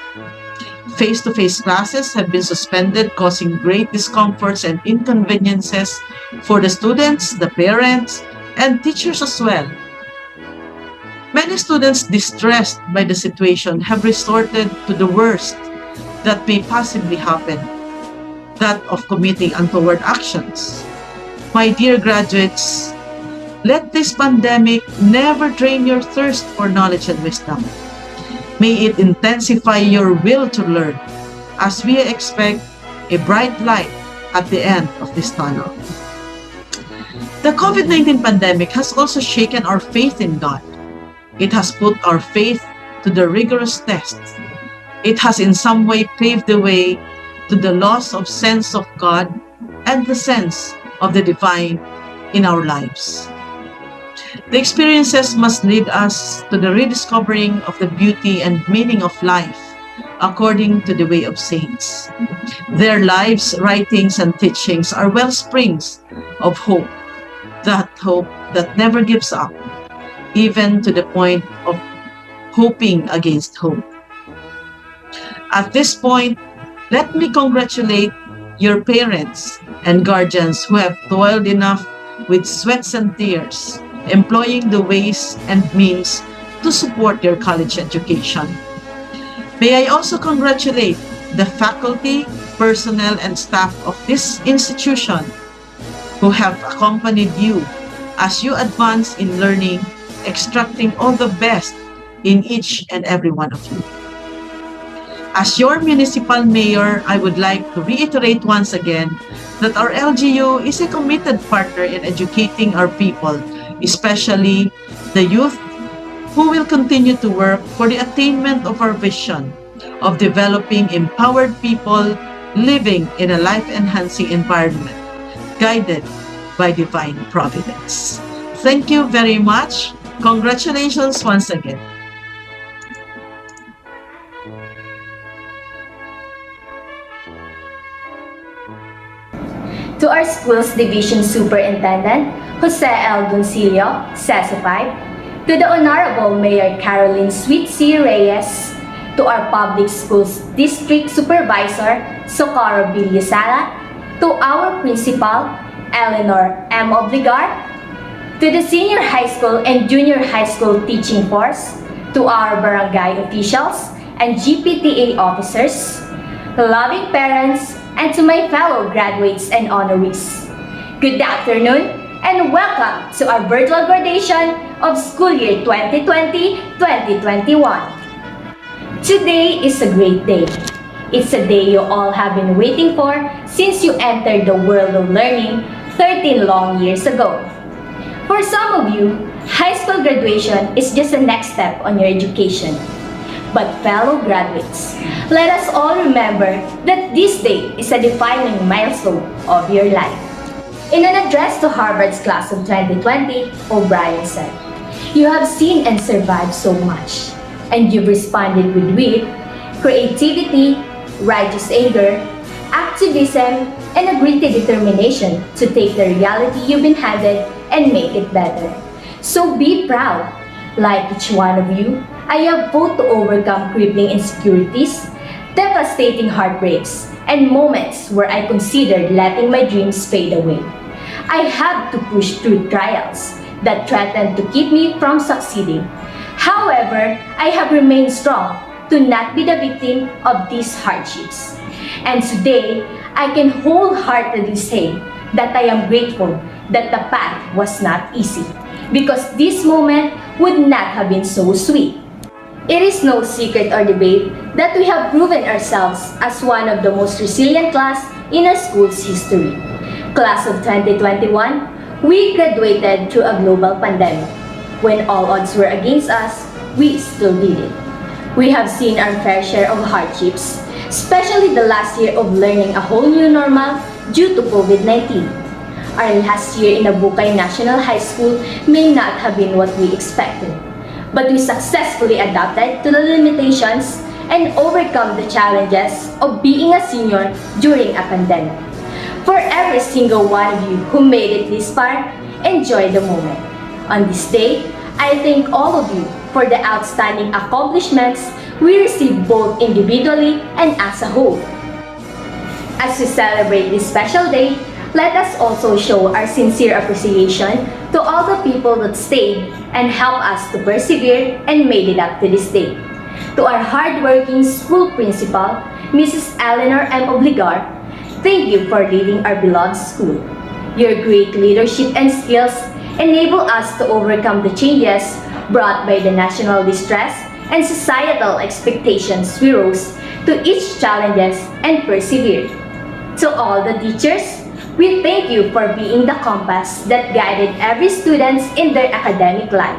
Face-to-face classes have been suspended, causing great discomforts and inconveniences for the students, the parents, and teachers as well. Many students distressed by the situation have resorted to the worst that may possibly happen, that of committing untoward actions. My dear graduates, let this pandemic never drain your thirst for knowledge and wisdom. May it intensify your will to learn as we expect a bright light at the end of this tunnel. The COVID-19 pandemic has also shaken our faith in God. It has put our faith to the rigorous test. It has in some way paved the way to the loss of sense of God and the sense of the divine in our lives. The experiences must lead us to the rediscovering of the beauty and meaning of life according to the way of saints. Their lives, writings, and teachings are wellsprings of hope that never gives up, even to the point of hoping against hope. At this point, let me congratulate your parents and guardians who have toiled enough with sweats and tears, employing the ways and means to support your college education. May I also congratulate the faculty, personnel, and staff of this institution who have accompanied you as you advance in learning, extracting all the best in each and every one of you. As your municipal mayor, I would like to reiterate once again that our LGU is a committed partner in educating our people, especially the youth, who will continue to work for the attainment of our vision of developing empowered people living in a life-enhancing environment, guided by divine providence. Thank you very much. Congratulations once again. To our school's division superintendent, Jose L. Doncillo, CESO5, to the Honorable Mayor Caroline Sweet C. Reyes, to our public schools district supervisor, Socorro Villasala, to our principal, Eleanor M. Obligar, to the senior high school and junior high school teaching force, to our barangay officials and GPTA officers, loving parents, and to my fellow graduates and honorees. Good afternoon and welcome to our virtual graduation of school year 2020-2021. Today is a great day. It's a day you all have been waiting for since you entered the world of learning 13 long years ago. For some of you, high school graduation is just the next step on your education. But fellow graduates, let us all remember that this day is a defining milestone of your life. In an address to Harvard's class of 2020, O'Brien said, "You have seen and survived so much, and you've responded with wit, creativity, righteous anger, activism, and a gritty determination to take the reality you've been handed and make it better. So be proud. Like each one of you, I have fought to overcome crippling insecurities, devastating heartbreaks, and moments where I considered letting my dreams fade away. I had to push through trials that threatened to keep me from succeeding. However, I have remained strong to not be the victim of these hardships. And today, I can wholeheartedly say that I am grateful that the path was not easy, because this moment would not have been so sweet. It is no secret or debate that we have proven ourselves as one of the most resilient class in our school's history. Class of 2021, we graduated through a global pandemic. When all odds were against us, we still did it. We have seen our fair share of hardships, especially the last year of learning a whole new normal due to COVID-19. Our last year in Abukay National High School may not have been what we expected, but we successfully adapted to the limitations and overcome the challenges of being a senior during a pandemic. For every single one of you who made it this far, enjoy the moment. On this day, I thank all of you for the outstanding accomplishments we received both individually and as a whole. As we celebrate this special day, let us also show our sincere appreciation to all the people that stayed and helped us to persevere and made it up to this day. To our hardworking school principal, Mrs. Eleanor M. Obligar, thank you for leading our beloved school. Your great leadership and skills enable us to overcome the changes brought by the national distress and societal expectations. We rose to each challenges and persevered. To all the teachers, we thank you for being the compass that guided every student in their academic life.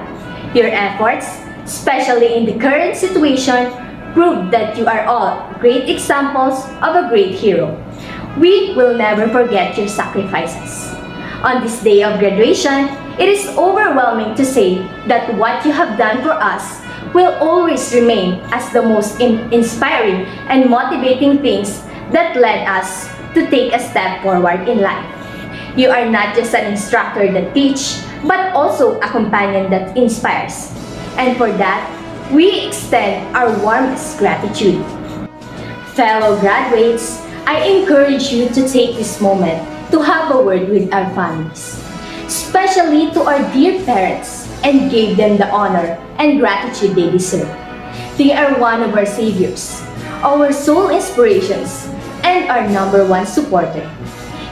Your efforts, especially in the current situation, prove that you are all great examples of a great hero. We will never forget your sacrifices. On this day of graduation, it is overwhelming to say that what you have done for us will always remain as the most inspiring and motivating things that led us to take a step forward in life. You are not just an instructor that teach, but also a companion that inspires. And for that, we extend our warmest gratitude. Fellow graduates, I encourage you to take this moment to have a word with our families, especially to our dear parents, and give them the honor and gratitude they deserve. They are one of our saviors, our sole inspirations, and our number one supporter.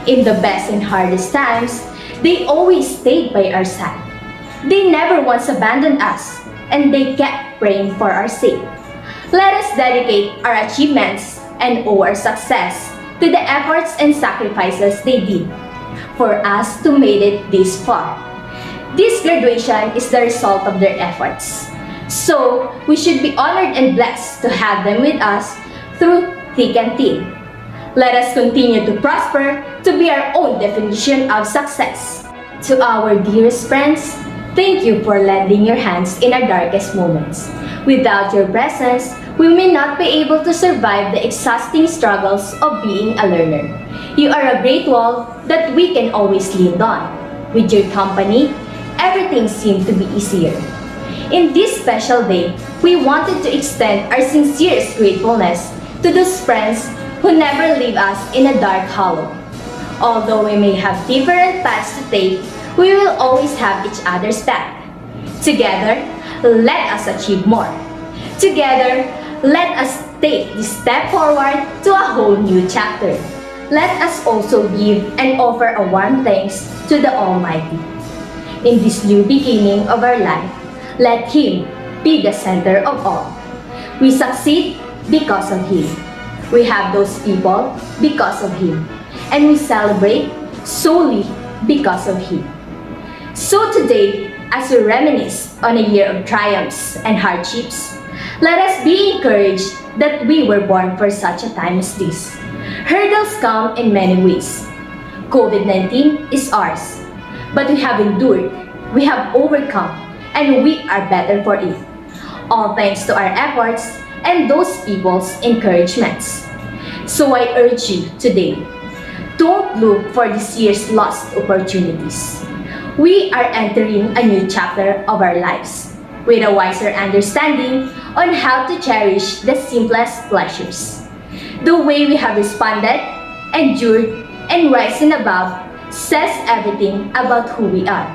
In the best and hardest times, they always stayed by our side. They never once abandoned us, and they kept praying for our sake. Let us dedicate our achievements and owe our success to the efforts and sacrifices they did for us to make it this far. This graduation is the result of their efforts. So, we should be honored and blessed to have them with us through thick and thin. Let us continue to prosper to be our own definition of success. To our dearest friends, thank you for lending your hands in our darkest moments. Without your presence, we may not be able to survive the exhausting struggles of being a learner. You are a great wall that we can always lean on. With your company, everything seemed to be easier. In this special day, we wanted to extend our sincerest gratefulness to those friends who never leave us in a dark hollow. Although we may have different paths to take, we will always have each other's back. Together, let us achieve more. Together, let us take this step forward to a whole new chapter. Let us also give and offer a warm thanks to the Almighty. In this new beginning of our life, let Him be the center of all. We succeed because of Him. We have those people because of Him. And we celebrate solely because of Him. So today, as we reminisce on a year of triumphs and hardships, let us be encouraged that we were born for such a time as this. Hurdles come in many ways. COVID-19 is ours, but we have endured, we have overcome, and we are better for it. All thanks to our efforts and those people's encouragements. So I urge you today, don't look for this year's lost opportunities. We are entering a new chapter of our lives with a wiser understanding on how to cherish the simplest pleasures. The way we have responded, endured, and risen above says everything about who we are.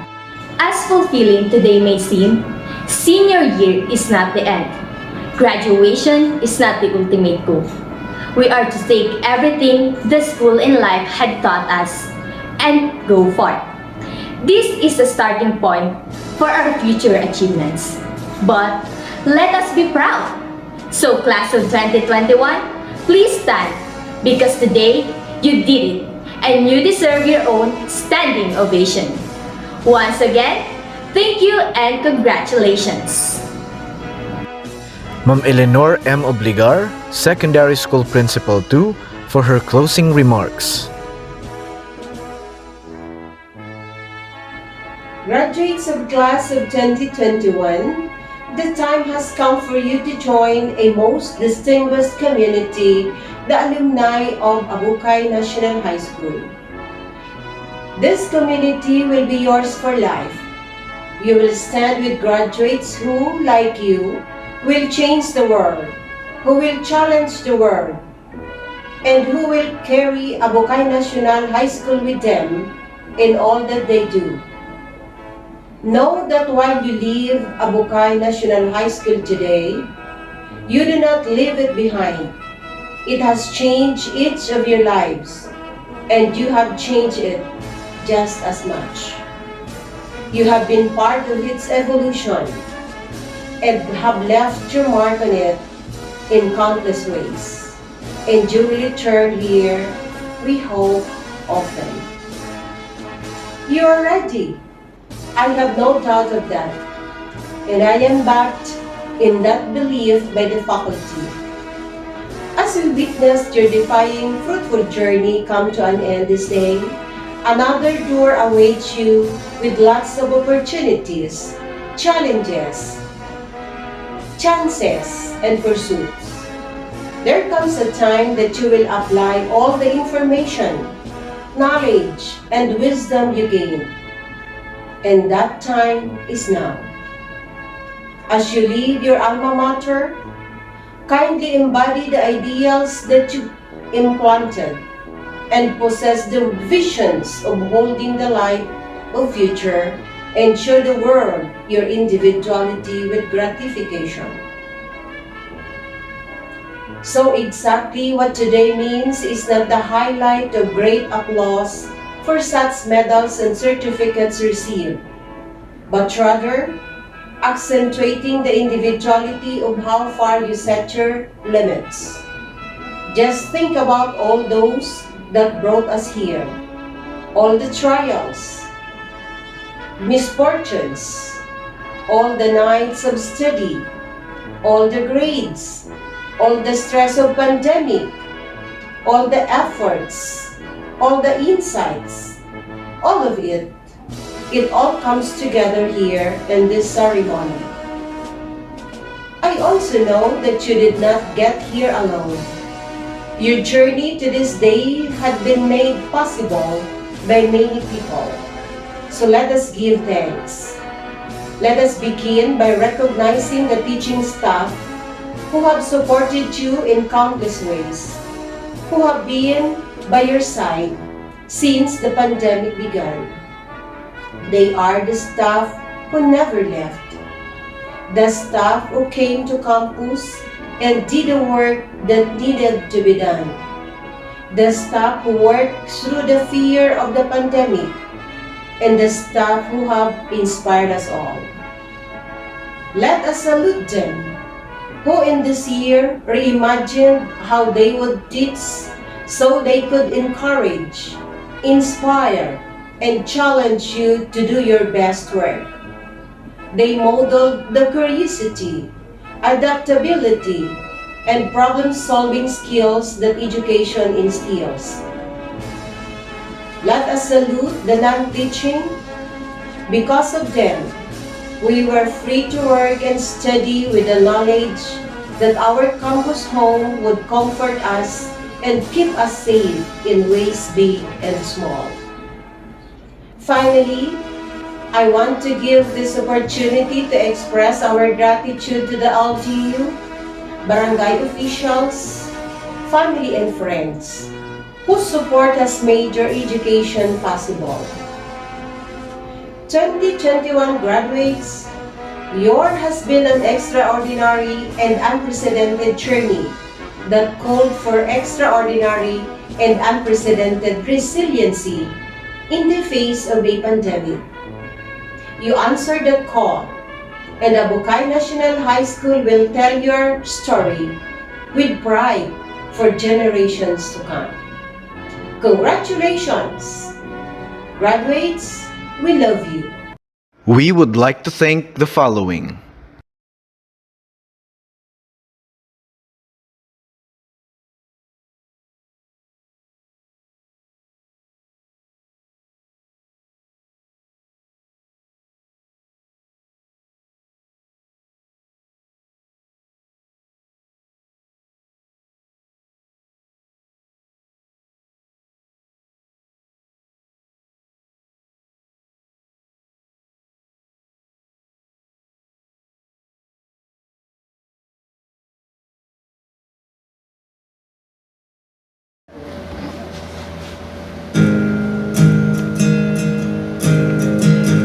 As fulfilling today may seem, senior year is not the end. Graduation is not the ultimate goal. We are to take everything the school and life had taught us and go forth. This is a starting point for our future achievements. But let us be proud. So class of 2021, please stand because today you did it and you deserve your own standing ovation. Once again, thank you and congratulations. Ma'am Eleanor M. Obligar, Secondary School Principal 2, for her closing remarks. Graduates of class of 2021, the time has come for you to join a most distinguished community, the alumni of Abukay National High School. This community will be yours for life. You will stand with graduates who, like you, will change the world, who will challenge the world, and who will carry Abukay National High School with them in all that they do. Know that while you leave Abukay National High School today, you do not leave it behind. It has changed each of your lives, and you have changed it just as much. You have been part of its evolution and have left your mark on it in countless ways. And you will return here, we hope, often. You are ready. I have no doubt of that, and I am backed in that belief by the faculty. As we witnessed your defying, fruitful journey come to an end this day, another door awaits you with lots of opportunities, challenges, chances, and pursuits. There comes a time that you will apply all the information, knowledge, and wisdom you gain. And that time is now. As you leave your alma mater, kindly embody the ideals that you implanted, and possess the visions of holding the light of future and show the world your individuality with gratification. So exactly what today means is not the highlight of great applause for such medals and certificates received, but rather accentuating the individuality of how far you set your limits. Just think about all those that brought us here, all the trials, misfortunes, all the nights of study, all the grades, all the stress of pandemic, all the efforts, all the insights, all of it, it all comes together here in this ceremony. I also know that you did not get here alone. Your journey to this day had been made possible by many people. So let us give thanks. Let us begin by recognizing the teaching staff who have supported you in countless ways, who have been by your side since the pandemic began. They are the staff who never left, the staff who came to campus and did the work that needed to be done, the staff who worked through the fear of the pandemic, and the staff who have inspired us all. Let us salute them, who in this year reimagined how they would teach so they could encourage, inspire, and challenge you to do your best work. They modeled the curiosity, adaptability, and problem-solving skills that education instills. Let us salute the non-teaching. Because of them, we were free to work and study with the knowledge that our campus home would comfort us and keep us safe in ways big and small. Finally, I want to give this opportunity to express our gratitude to the LGU, barangay officials, family and friends whose support has made your education possible. 2021 graduates, yours has been an extraordinary and unprecedented journey that called for extraordinary and unprecedented resiliency in the face of a pandemic. You answered that call, and Abukay National High School will tell your story with pride for generations to come. Congratulations! Graduates, we love you. We would like to thank the following: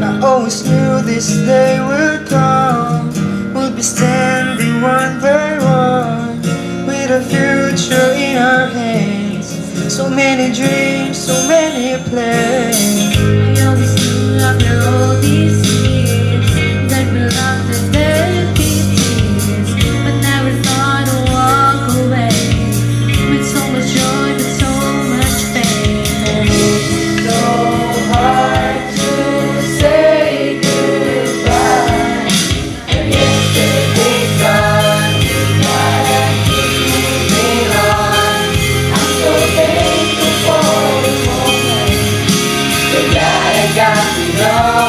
I always knew this day would come. We'll be standing one by one, with a future in our hands. So many dreams, so many plans. I always knew after all these years that we loved and there would be tears, but never thought to walk away with so much joy but so much pain. And it's so hard to say goodbye. And yesterday's gone, we gotta keep moving on. I'm so thankful for the moment, so glad I got to know.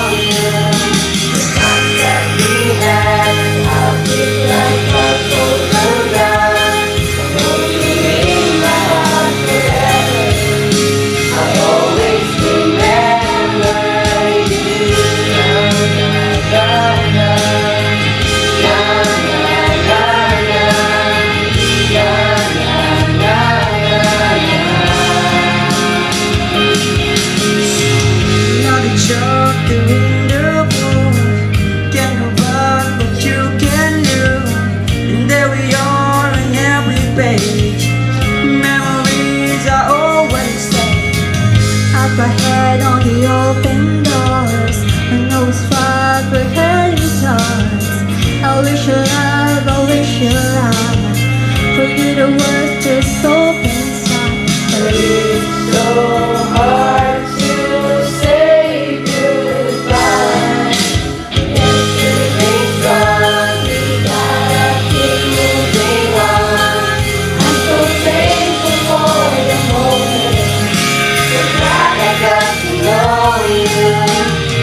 with a word to soak inside. But it's so hard to say goodbye. Yesterday's gone, we gotta keep moving on. I'm so thankful for the moment. So glad I got to know you.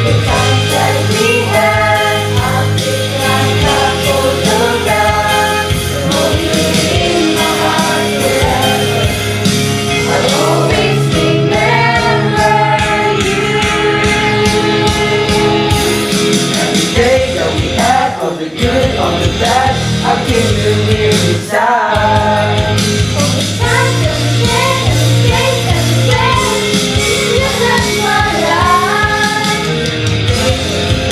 The times that we had, I feel like I photograph. Hold you in my heart forever. I'll always remember you. Every day that we had, all the good, all the bad, I came to hear you sigh. All the times that we had, every day that we went, you touched my life.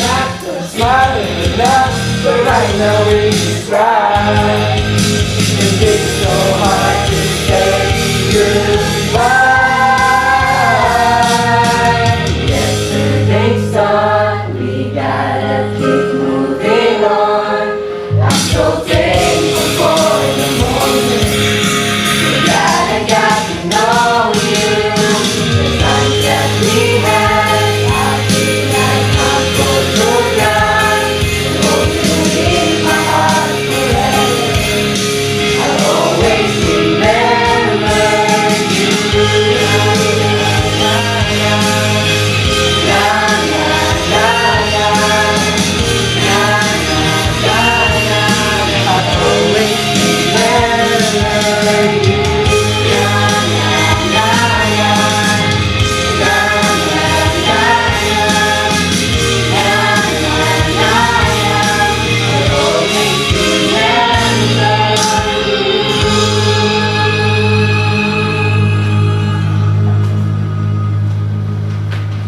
Back to a smile and a laugh, but right now we just cry.